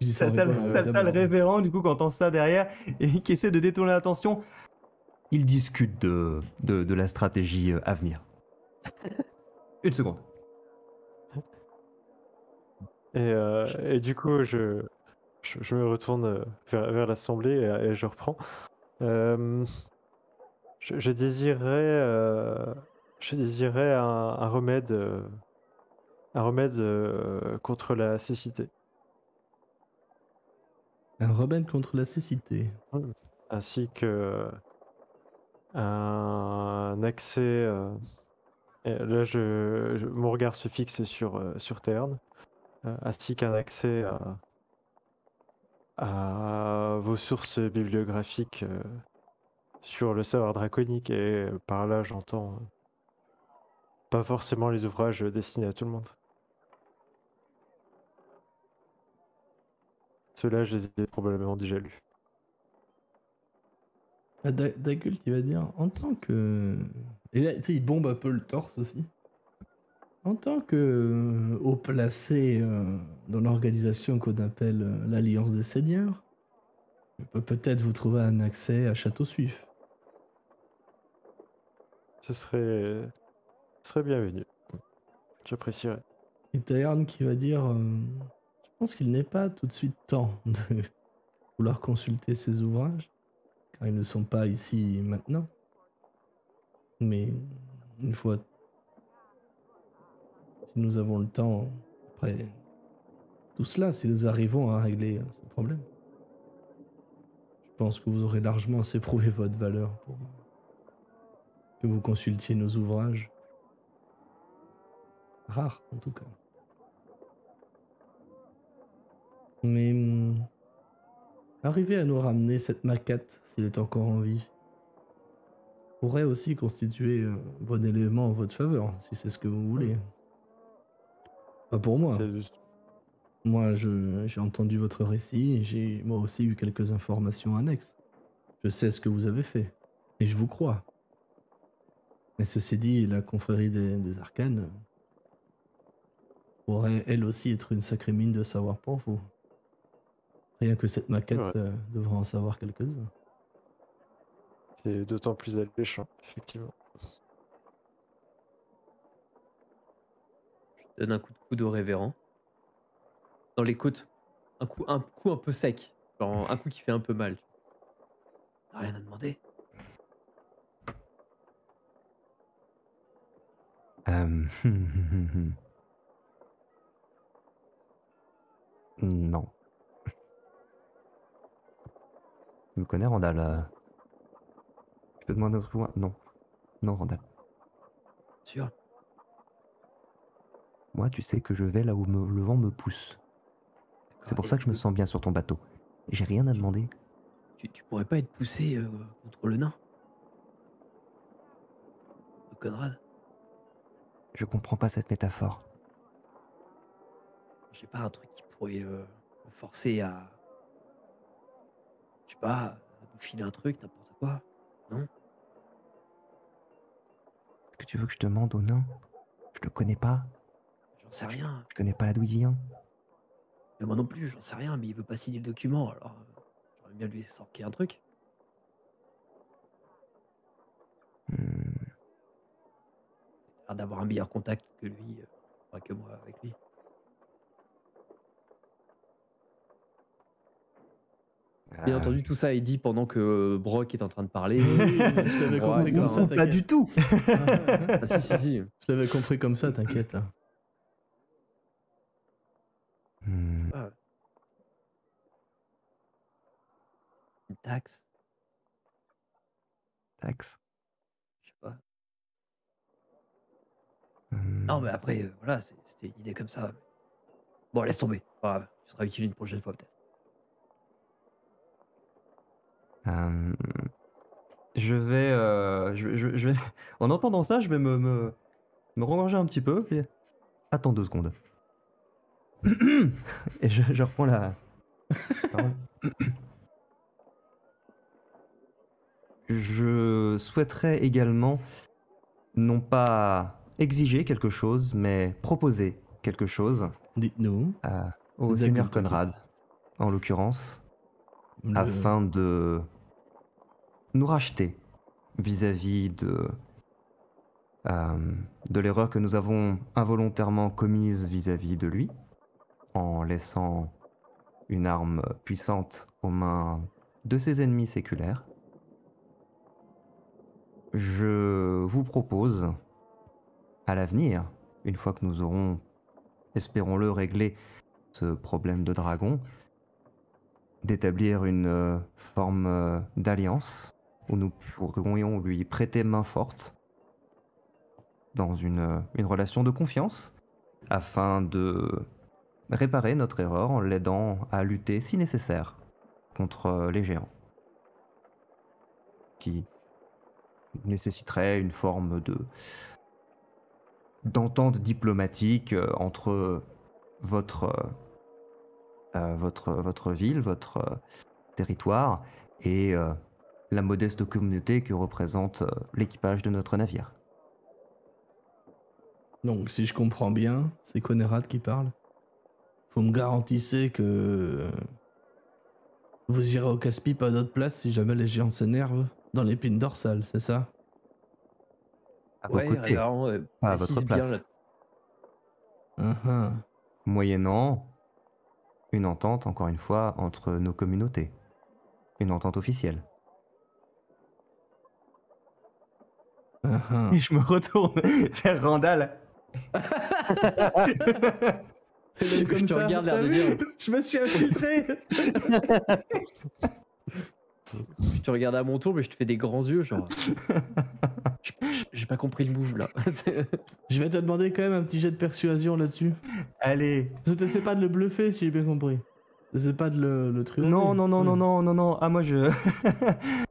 Je dis ça en T'as rigolant, t'as le évidemment. révérend, du coup, qui entend ça derrière et qui essaie de détourner l'attention. Il discute de la stratégie à venir. Une seconde. Et du coup, je me retourne vers l'assemblée et je reprends. Euh, je désirais un remède, contre la cécité, Un remède contre la cécité. ainsi que un accès. Et là, mon regard se fixe sur Terne, ainsi qu'un accès à vos sources bibliographiques sur le savoir draconique. Et par là, j'entends pas forcément les ouvrages destinés à tout le monde. Ceux-là, je les ai probablement déjà lus. Ah, Dagult, il va dire, en tant que... Et là, tu sais, il bombe un peu le torse aussi. En tant que haut placé dans l'organisation qu'on appelle l'Alliance des Seigneurs, je peux peut-être vous trouver un accès à Château Suif. Ce serait bienvenu. J'apprécierais. Et Tayarn qui va dire, je pense qu'il n'est pas tout de suite temps de vouloir consulter ces ouvrages, car ils ne sont pas ici maintenant. Mais une fois, si nous avons le temps, après tout cela, si nous arrivons à régler ce problème, je pense que vous aurez largement assez prouvé votre valeur pour que vous consultiez nos ouvrages. Rares, en tout cas. Mais arriver à nous ramener cette maquette, s'il est encore en vie, pourrait aussi constituer un bon élément en votre faveur, si c'est ce que vous voulez. Pas pour moi. C'est Moi, j'ai entendu votre récit et j'ai moi aussi eu quelques informations annexes. Je sais ce que vous avez fait. Et je vous crois. Mais ceci dit, la confrérie des arcanes pourrait elle aussi être une sacrée mine de savoir pour vous. Rien que cette maquette vrai. devrait en savoir quelques-uns. C'est d'autant plus alléchant, effectivement. Je donne un coup de coude au révérend. Dans les côtes. Un coup un peu sec. Genre un coup qui fait un peu mal. T'as rien à demander? Non. Tu me connais, Randall? Je peux demander un truc plus loin? Non. Non, Randall. Sûr? Moi, tu sais que je vais là où le vent me pousse. C'est pour ça que je me sens bien sur ton bateau. J'ai rien à demander. Tu pourrais pas être poussé contre le nain? De Conrad? Je comprends pas cette métaphore. J'ai pas un truc qui pourrait le forcer à... Je sais pas, à nous filer un truc, n'importe quoi. Non? Est-ce que tu veux que je te demande au nain? Je le connais pas. J'en sais rien. Je connais pas là d'où il vient. Mais moi non plus, j'en sais rien, mais il veut pas signer le document, alors j'aurais bien lui sortir un truc. Hmm. Il a l'air d'avoir un meilleur contact que lui, pas que moi avec lui. Bien entendu, tout ça est dit pendant que Brock est en train de parler. Oui, je l'avais Ouais, compris ça, comme ça, Pas t'inquiète. du tout. Ah, si. Je l'avais compris comme ça, t'inquiète. Hmm, Ah. Une taxe, taxe. je sais pas. Hmm. Non, mais après, voilà, c'était une idée comme ça. Bon, laisse tomber. Pas grave, tu seras utile une prochaine fois, peut-être. Euh, je vais, en entendant ça, je vais me remerger un petit peu. Puis... Attends 2 secondes. Et je reprends la parole. Je souhaiterais également non pas exiger quelque chose, mais proposer quelque chose Dites-nous. au C'est seigneur d'accord, Conrad, en l'occurrence, Le- afin de nous racheter vis-à-vis de l'erreur que nous avons involontairement commise vis-à-vis de lui, en laissant une arme puissante aux mains de ses ennemis séculaires. Je vous propose, à l'avenir, une fois que nous aurons, espérons-le, réglé ce problème de dragon, d'établir une forme d'alliance où nous pourrions lui prêter main forte dans une relation de confiance afin de réparer notre erreur en l'aidant à lutter, si nécessaire, contre les géants, qui nécessiterait une forme d'entente diplomatique entre votre ville, votre territoire et la modeste communauté que représente l'équipage de notre navire. Donc, si je comprends bien, c'est Conrad qui parle. Vous me garantissez que vous irez au casse-pipe à d'autres places si jamais les géants s'énervent dans l'épine dorsale, c'est ça? À vos côtés, Révérend, pas à votre précise bien place, Ah, moyennant une entente, encore une fois, entre nos communautés. Une entente officielle. ah. Et je me retourne vers Randall. C'est même comme Je te ça, regarde, l'air t'as de vu? dire. Je me suis infiltré. Je te regarde à mon tour, mais je te fais des grands yeux, genre. J'ai pas compris le move là. Je vais te demander quand même un petit jet de persuasion là-dessus. Allez. T'essaies pas de le bluffer si j'ai bien compris. T'essaies pas de le truander. Non. Ah, moi, je.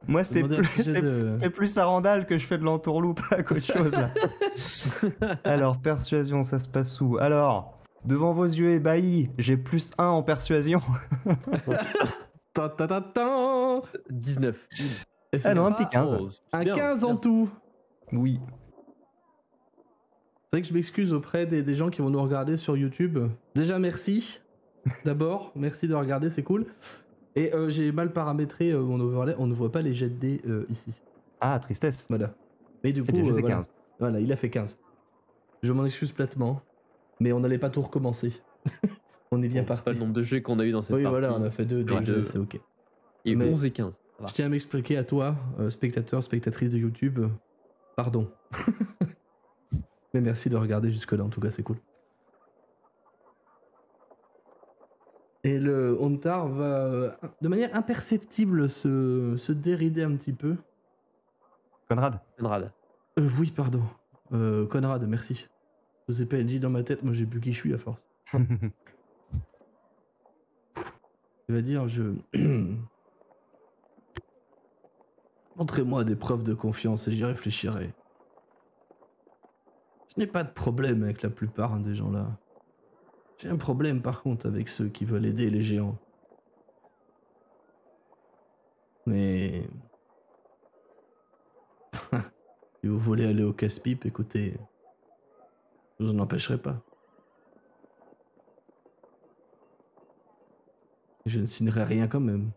Moi, c'est Demandez un petit jet de- c'est plus à Randall que je fais de l'entourloupe à qu'autre chose, là. Alors, persuasion, ça se passe où? Alors, devant vos yeux ébahis, j'ai plus 1 en persuasion. Ta ta ta ta. 19. Et ce Ah non, un sera petit 15. Oh, c'est un bien, 15 c'est en bien. tout. Oui. C'est vrai que je m'excuse auprès des gens qui vont nous regarder sur YouTube. Déjà, merci. D'abord, merci de regarder, c'est cool. Et j'ai mal paramétré mon overlay, on ne voit pas les jets de dés ici. Ah, tristesse. Voilà. Mais du Eh coup, bien, j'ai fait voilà. 15. Voilà, il a fait 15. Je m'en excuse platement, mais on n'allait pas tout recommencer. On est bien Bon, c'est pas parti. le nombre de jeux qu'on a eu dans cette Oui, partie. voilà, on a fait deux Ouais, jets, deux. c'est ok. Il y a eu Mais- 11 et 15. Ça va. Je tiens à m'expliquer à toi, spectateur, spectatrice de YouTube, pardon. Mais merci de regarder jusque-là, en tout cas, c'est cool. Et le Ontar va, de manière imperceptible, se dérider un petit peu. Conrad. Conrad. Oui, pardon. Conrad, merci. Je sais pas, dit dans ma tête, moi j'ai plus qui je suis à force. Il va dire, montrez-moi des preuves de confiance et j'y réfléchirai. Je n'ai pas de problème avec la plupart des gens là. J'ai un problème par contre avec ceux qui veulent aider les géants. Mais... si vous voulez aller au casse-pipe, écoutez, je vous en empêcherai pas. Je ne signerai rien quand même.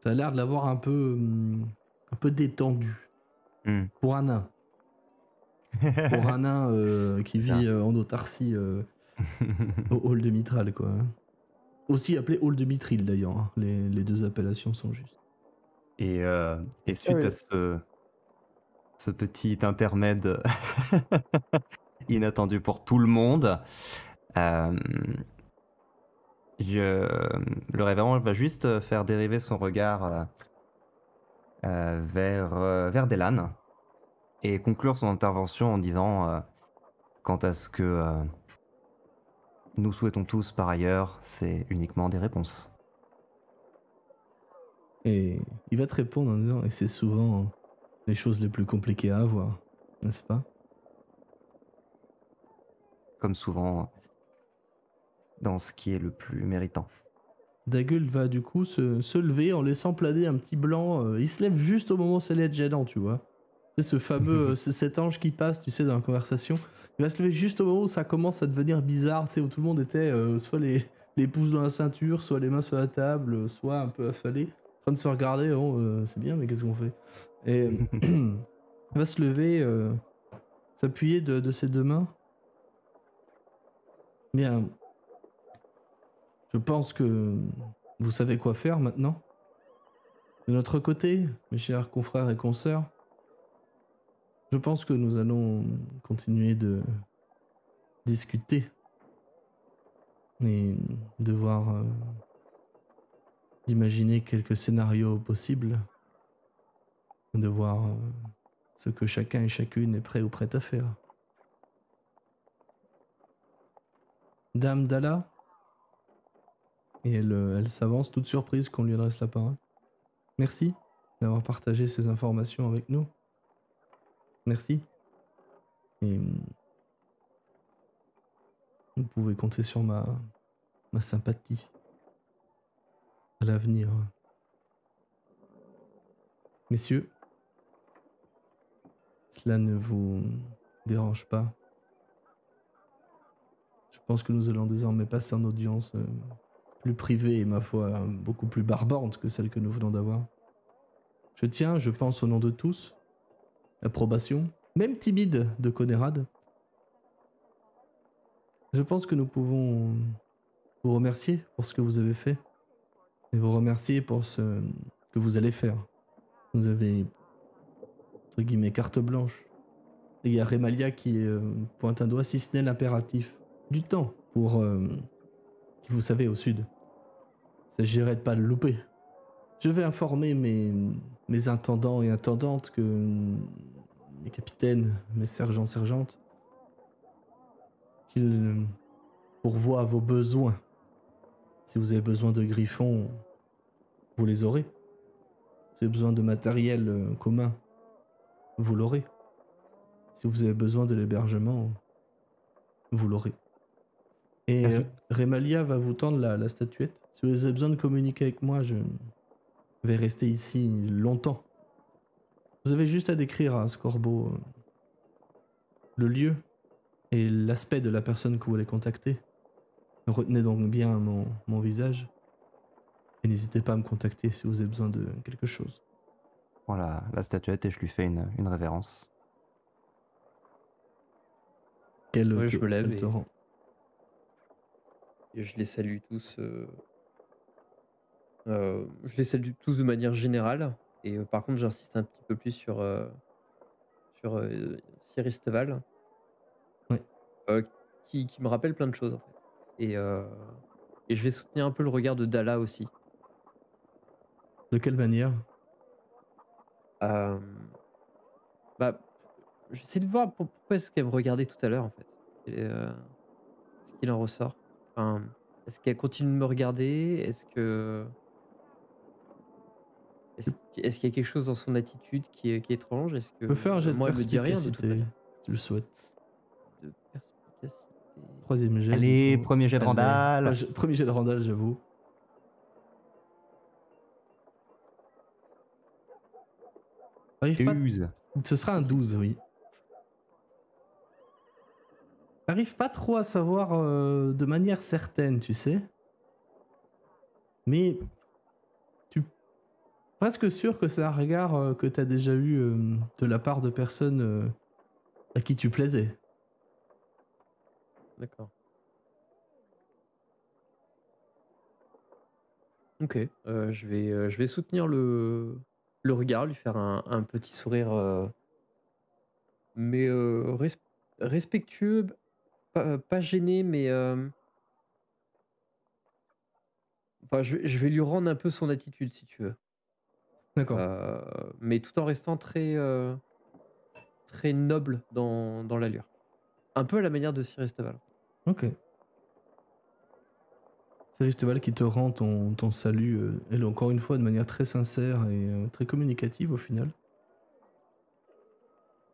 Ça a l'air de l'avoir un peu détendu. Hmm. Pour un nain. Pour un nain qui vit en autarcie au hall de Mithral, quoi. Aussi appelé hall de Mithril, d'ailleurs. Hein. Les deux appellations sont justes. Et suite oui. à ce petit intermède inattendu pour tout le monde, euh, le révérend va juste faire dériver son regard vers Delan et conclure son intervention en disant quant à ce que nous souhaitons tous par ailleurs, c'est uniquement des réponses. Et il va te répondre en disant, et c'est souvent les choses les plus compliquées à avoir, n'est-ce pas? Comme souvent dans ce qui est le plus méritant. Dagul va du coup se lever en laissant planer un petit blanc. Il se lève juste au moment où ça allait être gênant, tu vois. C'est ce fameux, cet ange qui passe, tu sais, dans la conversation. Il va se lever juste au moment où ça commence à devenir bizarre, tu sais, où tout le monde était soit les pouces dans la ceinture, soit les mains sur la table, soit un peu affalé, en train de se regarder. Oh, c'est bien, mais qu'est-ce qu'on fait? Et il va se lever, s'appuyer de ses deux mains. Bien, je pense que vous savez quoi faire maintenant. De notre côté, mes chers confrères et consoeurs, je pense que nous allons continuer de discuter et devoir d'imaginer quelques scénarios possibles, de voir ce que chacun et chacune est prêt ou prête à faire. Dame Dalla, et elle s'avance toute surprise qu'on lui adresse la parole. Merci d'avoir partagé ces informations avec nous. Merci. Et vous pouvez compter sur ma sympathie à l'avenir. Messieurs, cela ne vous dérange pas. Je pense que nous allons désormais passer en audience plus privée et ma foi beaucoup plus barbante que celle que nous venons d'avoir. Je tiens, je pense au nom de tous, approbation, même timide de Conérad. Je pense que nous pouvons vous remercier pour ce que vous avez fait et vous remercier pour ce que vous allez faire. Vous avez, entre guillemets, carte blanche. Et il y a Remalia qui pointe un doigt, si ce n'est l'impératif. Du temps pour, qui vous savez, au sud. Il s'agirait de pas le louper. Je vais informer mes intendants et intendantes que mes capitaines, mes sergents, sergentes, qu'ils pourvoient à vos besoins. Si vous avez besoin de griffons, vous les aurez. Si vous avez besoin de matériel commun, vous l'aurez. Si vous avez besoin de l'hébergement, vous l'aurez. Et Remalia va vous tendre la statuette. Si vous avez besoin de communiquer avec moi, je vais rester ici longtemps. Vous avez juste à décrire à Scorbo le lieu et l'aspect de la personne que vous voulez contacter. Retenez donc bien mon visage et n'hésitez pas à me contacter si vous avez besoin de quelque chose. Voilà la statuette et je lui fais une révérence. Ouais, je me lève elle te rend. et je les salue tous. Je les salue tous de manière générale. Et par contre, j'insiste un petit peu plus sur Siristeval, Ouais. qui me rappelle plein de choses en fait. Et je vais soutenir un peu le regard de Dalla aussi. De quelle manière? Bah, j'essaie de voir pourquoi est-ce qu'elle me regardait tout à l'heure en fait. Ce qu'il en ressort. Enfin, est-ce qu'elle continue de me regarder? Est-ce qu'il y a quelque chose dans son attitude qui est étrange? Est-ce que Tu peux faire un jet de moi elle me dit rien de toute perspicacité, manière? si tu le souhaites. De perspicacité. 3e jet. Allez, du coup. premier jet de Allez. Randall. Premier jet de Randall, j'avoue. Arrive pas. 12. Ce sera un 12, oui. J'arrive pas trop à savoir de manière certaine, tu sais. Mais tu presque sûr que c'est un regard que t'as déjà eu de la part de personnes À qui tu plaisais. D'accord. Ok. Je vais soutenir le regard, lui faire un petit sourire, mais respectueux, pas gêné, mais enfin, je vais lui rendre un peu son attitude, si tu veux. D'accord. Mais tout en restant très noble dans l'allure. Un peu à la manière de Cyrus Esteval. Ok. C'est Risteval qui te rend ton salut, elle encore une fois de manière très sincère et très communicative au final.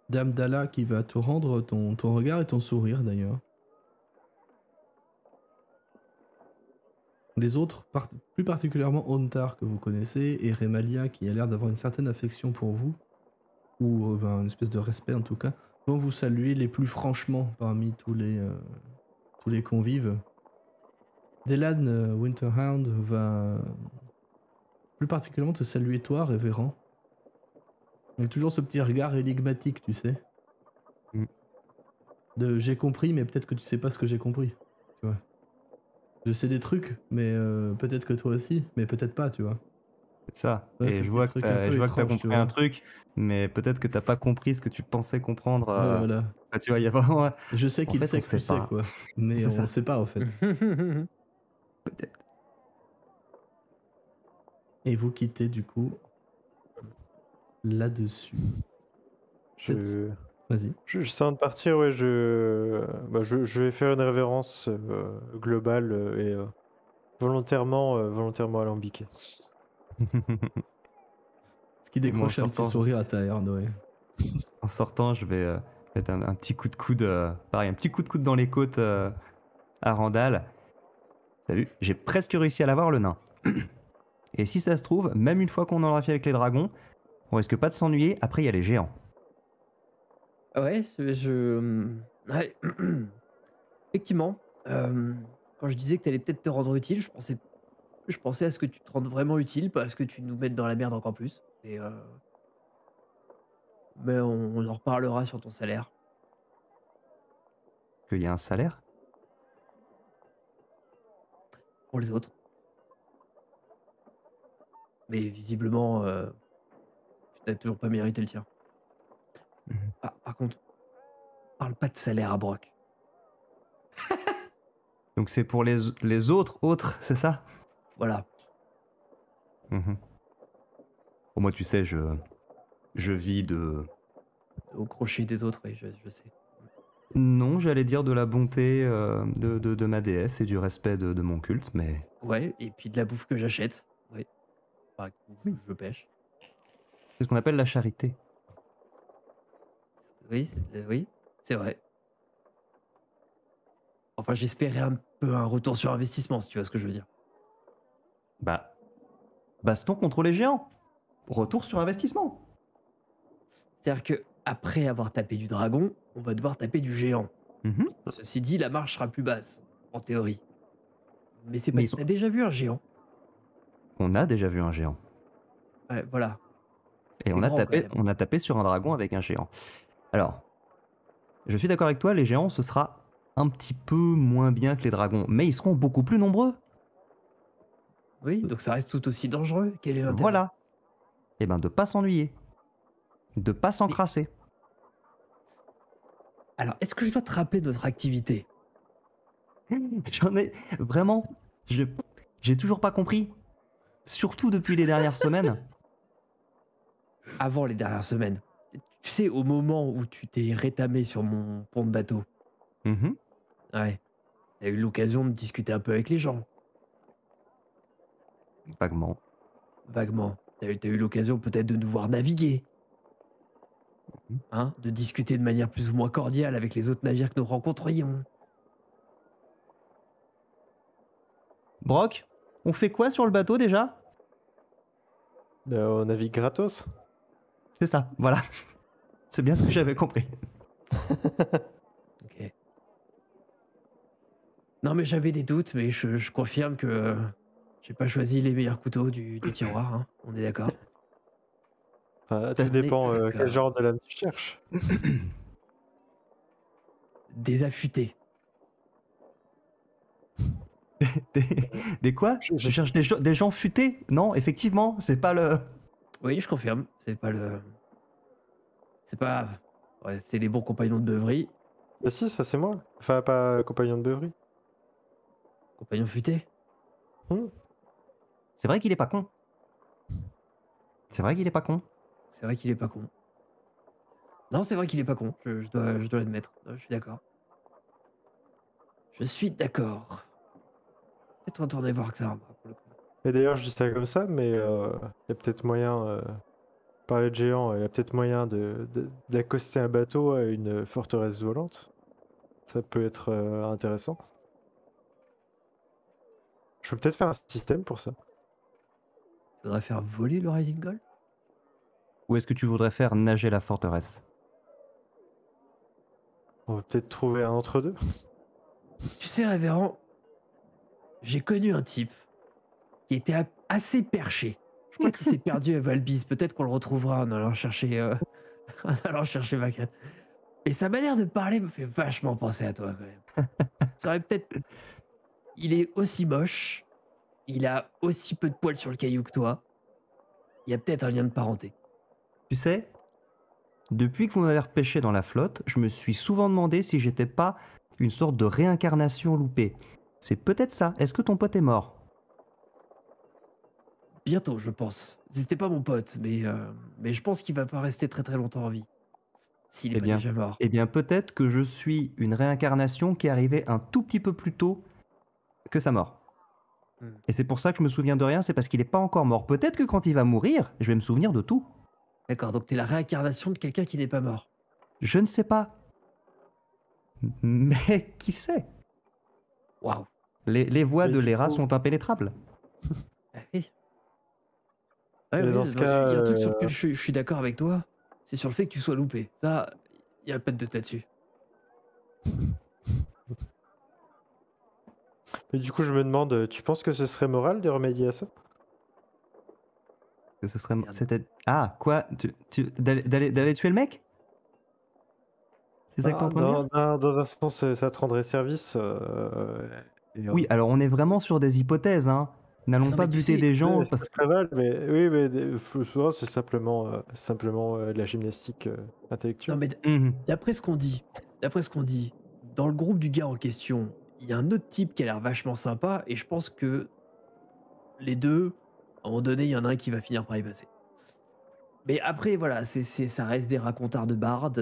Dame Dalla qui va te rendre ton regard et ton sourire d'ailleurs. Les autres, plus particulièrement Ontar que vous connaissez et Remalia qui a l'air d'avoir une certaine affection pour vous, ou une espèce de respect en tout cas, vont vous saluer les plus franchement parmi tous les convives. Delan Winterhound va plus particulièrement te saluer toi, révérend. Avec toujours ce petit regard énigmatique, tu sais. Mm. De j'ai compris, mais peut-être que tu sais pas ce que j'ai compris. Tu vois. Je sais des trucs, mais peut-être que toi aussi, mais peut-être pas, tu vois. C'est ça. Ouais, Et ce je petit vois que truc un peu t'as étrange, tu compris un vois. truc, mais peut-être que t'as pas compris ce que tu pensais comprendre. Ouais, voilà. Tu vois, il y a vraiment. Je sais En qu'il fait, on sait que tu sait sais, pas. quoi. Mais C'est on ça. sait pas, en fait. Peut-être. Et vous quittez, du coup, là-dessus. Je... Vas-y. Juste avant de partir, ouais, je vais faire une révérence globale et volontairement alambiquée. Ce qui Et moi, décroche un petit sourire à ta haine, ouais. en sortant, je vais mettre un petit coup de coude, pareil, un petit coup de coude dans les côtes à Randall. Salut, j'ai presque réussi à l'avoir, le nain. Et si ça se trouve, même une fois qu'on aura fait avec les dragons, on risque pas de s'ennuyer. Après, il y a les géants. Ouais, ouais. Effectivement, quand je disais que tu allais peut-être te rendre utile, je pensais à ce que tu te rendes vraiment utile, pas à ce que tu nous mettes dans la merde encore plus. Mais on en reparlera sur ton salaire. Qu'il y a un salaire. Pour les autres. Mais visiblement, tu n'as toujours pas mérité le tien. Mhm. Ah, par contre, parle pas de salaire à Brock. Donc c'est pour les autres, c'est ça? Voilà. Mhm. Bon, moi, tu sais, je vis de... Au crochet des autres, oui, je sais. Non, j'allais dire de la bonté de ma déesse et du respect de mon culte, mais... Ouais, et puis de la bouffe que j'achète. Ouais. Enfin, je pêche. C'est ce qu'on appelle la charité. Oui, c'est vrai. Enfin, j'espérais un peu un retour sur investissement, si tu vois ce que je veux dire. Bah, baston contre les géants. Retour sur investissement. C'est-à-dire que après avoir tapé du dragon, on va devoir taper du géant. Mhm. Ceci dit, la marche sera plus basse, en théorie. Mais c'est pas. Mais ils sont... T'as déjà vu un géant? On a déjà vu un géant. Ouais, voilà. Et C'est grand quand même. on a tapé sur un dragon avec un géant. Alors, je suis d'accord avec toi, les géants, ce sera un petit peu moins bien que les dragons, mais ils seront beaucoup plus nombreux. Oui, donc ça reste tout aussi dangereux. Quel est l'intérêt? Voilà. Et ben, de pas s'ennuyer. De pas s'encrasser. Alors, est-ce que je dois te rappeler notre activité? J'en ai... Vraiment, j'ai toujours pas compris. Surtout depuis les dernières semaines. Avant les dernières semaines. Tu sais, au moment où tu t'es rétamé sur mon pont de bateau. Mhm. Ouais. T'as eu l'occasion de discuter un peu avec les gens. Vaguement. Vaguement. T'as eu l'occasion peut-être de nous voir naviguer. Mhm. Hein, de discuter de manière plus ou moins cordiale avec les autres navires que nous rencontrions. Brock, on fait quoi sur le bateau déjà? On navigue gratos. C'est ça, voilà. C'est bien ce que j'avais compris. Ok. Non, mais j'avais des doutes, mais je confirme que j'ai pas choisi les meilleurs couteaux du tiroir, hein. On est d'accord? Enfin, On tout est dépend quel d'accord. genre de lame tu cherches. des affûtés. Des, des quoi? Je- Tu cherches des gens futés? Non, effectivement, c'est pas le. Oui, je confirme. C'est pas le. C'est pas. Ouais, c'est les bons compagnons de beuverie. Bah si, ça c'est moi. Enfin, pas compagnon de beuverie. Compagnons futés. C'est vrai qu'il est pas con. C'est vrai qu'il est pas con. C'est vrai qu'il est pas con. Non, c'est vrai qu'il est pas con. Je dois l'admettre. Je suis d'accord. Je suis d'accord. Peut-être retourner voir Xarma pour le coup. Et d'ailleurs, je dis ça comme ça, mais il y a peut-être moyen, parler de géant, il y a peut-être moyen d'accoster un bateau à une forteresse volante. Ça peut être intéressant. Je peux peut-être faire un système pour ça. Faudrait faire voler le Rising Gold. Ou est-ce que tu voudrais faire nager la forteresse? On va peut-être trouver un entre-deux. Tu sais, révérend, j'ai connu un type qui était assez perché. Je crois qu'il s'est perdu à Valbise. Peut-être qu'on le retrouvera en allant chercher, en allant chercher Vacat. Et sa manière de parler me fait vachement penser à toi, quand même. Ça aurait peut-être. Il est aussi moche. Il a aussi peu de poils sur le caillou que toi. Il y a peut-être un lien de parenté. Tu sais, depuis que vous m'avez repêché dans la flotte, je me suis souvent demandé si j'étais pas une sorte de réincarnation loupée. C'est peut-être ça. Est-ce que ton pote est mort? Bientôt, je pense. C'était pas mon pote, mais je pense qu'il va pas rester très très longtemps en vie. S'il est Eh pas bien, déjà mort. eh bien peut-être que je suis une réincarnation qui est arrivée un tout petit peu plus tôt que sa mort. Hmm. Et c'est pour ça que je me souviens de rien, c'est parce qu'il n'est pas encore mort. Peut-être que quand il va mourir, je vais me souvenir de tout. D'accord, donc t'es la réincarnation de quelqu'un qui n'est pas mort. Je ne sais pas. Mais qui sait? Waouh. Les voies Mais de du l'Era coup- sont impénétrables. Ah oui. Ouais, Et ouais, dans ce non, cas, il y a un truc sur lequel je suis d'accord avec toi, c'est sur le fait que tu sois loupé. Ça, il n'y a pas de doute là-dessus. mais du coup, je me demande, tu penses que ce serait moral de remédier à ça? Que ce serait. Merde. C'était. Ah, quoi? D'aller tuer le mec? C'est ça que t'es en train de dire? Dans un sens, ça te rendrait service. Oui, alors on est vraiment sur des hypothèses, hein. N'allons Non, pas mais tu buter sais, des gens Ouais, parce c'est que. pas mal, mais oui, mais souvent c'est simplement de la gymnastique non, intellectuelle. mais Mhm. d'après ce qu'on dit, dans le groupe du gars en question, il y a un autre type qui a l'air vachement sympa, et je pense que les deux, à un moment donné, il y en a un qui va finir par y passer. Mais après, voilà, ça reste des racontars de bardes,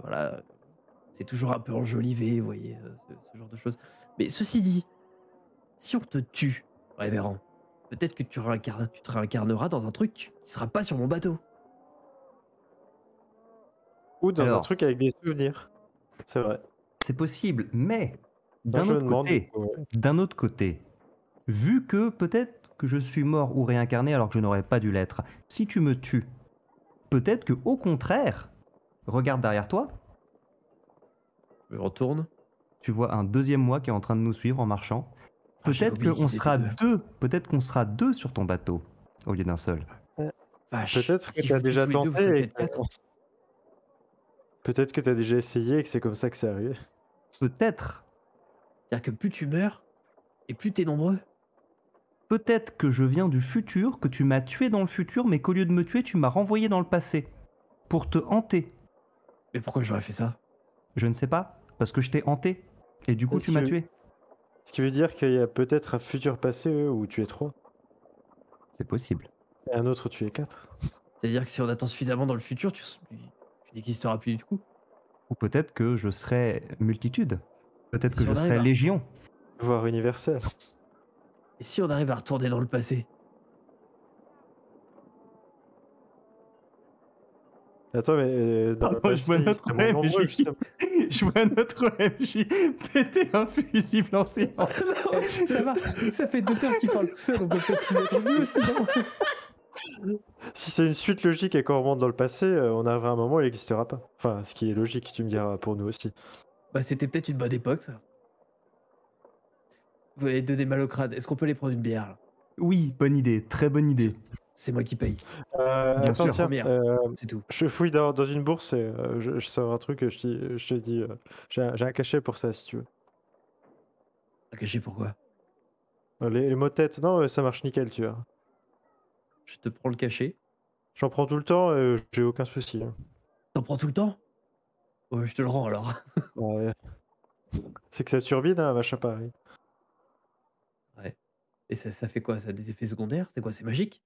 voilà, c'est toujours un peu enjolivé, vous voyez, ce genre de choses. Mais ceci dit, si on te tue, révérend, peut-être que tu te réincarneras dans un truc qui sera pas sur mon bateau. Ou dans un Alors, truc avec des souvenirs. C'est vrai. c'est possible, mais Non, d'un je me autre demande, du côté, coup, ouais. vu que peut-être que je suis mort ou réincarné alors que je n'aurais pas dû l'être, si tu me tues, peut-être que au contraire, regarde derrière toi, Je me retourne. tu vois un deuxième moi qui est en train de nous suivre en marchant. Ah, j'avais Peut-être oublié qu'on qu'ils étaient sera deux. deux, peut-être qu'on sera deux sur ton bateau au lieu d'un seul. Vache. Peut-être que Si tu je as vous tue déjà tous les deux, vous tenté serez et peut-être quatre. peut-être que tu as déjà essayé et que c'est comme ça que c'est arrivé. Peut-être, C'est-à-dire que plus tu meurs, et plus t'es nombreux. peut-être que je viens du futur, que tu m'as tué dans le futur, mais qu'au lieu de me tuer, tu m'as renvoyé dans le passé pour te hanter. Mais pourquoi j'aurais fait ça? Je ne sais pas, parce que je t'ai hanté et du coup Est-ce tu m'as que- tué. Ce qui veut dire qu'il y a peut-être un futur passé où tu es 3 C'est possible. et un autre où tu es 4. C'est-à-dire que si on attend suffisamment dans le futur, tu n'existeras plus du tout. Ou peut-être que je serai multitude. Peut-être que Si je on serai arrive à- légion. Voire universel. Et si on arrive à retourner dans le passé? Attends, mais dans le passé, ils seraient moins nombreux, justement. Je vois notre MJ péter un fusible lancé en Ça va, ça fait 2 heures qu'il parle tout seul, on peut peut-être s'y mettre mieux aussi, non? Si c'est une suite logique et qu'on remonte dans le passé, on arrivera à un moment où il n'existera pas. Enfin, ce qui est logique, tu me diras, pour nous aussi. Bah c'était peut-être une bonne époque, ça. Vous avez donné mal au crâne, est-ce qu'on peut aller prendre une bière là? Oui, bonne idée, très bonne idée. c'est moi qui paye. Bien Attends, sûr. tiens, Première, c'est tout. je fouille dans une bourse et je sors un truc et je te dis, j'ai un cachet pour ça si tu veux. Un cachet pourquoi? Les mots de tête, non, ça marche nickel, tu vois. Je te prends le cachet. J'en prends tout le temps et j'ai aucun souci, hein. T'en prends tout le temps? Ouais, je te le rends alors. Ouais. C'est que ça turbine, hein, un machin pareil. Ouais. Et ça fait quoi? Ça a des effets secondaires? C'est quoi? C'est magique?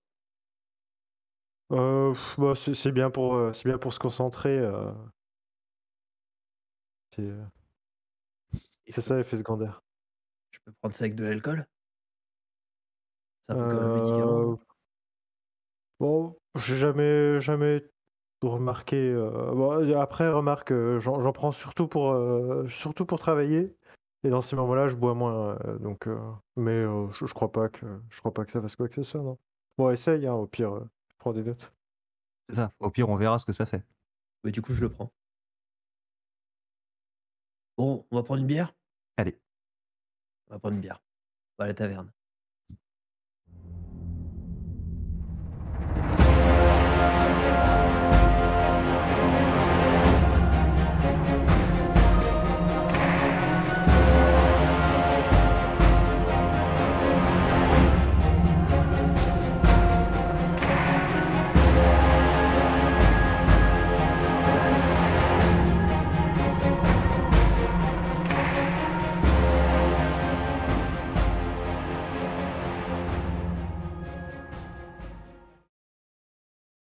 Bah, c'est bien pour se concentrer, c'est, Et c'est ça l'effet secondaire. je peux prendre ça avec de l'alcool? C'est un peu comme un médicament, Heu, non? bon, j'ai jamais remarqué, bon, après remarque, j'en prends surtout pour travailler et dans ces moments-là, je bois moins, donc mais je crois pas que ça fasse quoi que ce soit, non. Bon, essaye, hein, au pire, prends des notes. C'est ça. Au pire, on verra ce que ça fait. Bah, du coup, je le prends. Bon, on va prendre une bière? Allez. On va prendre une bière. On va à la taverne.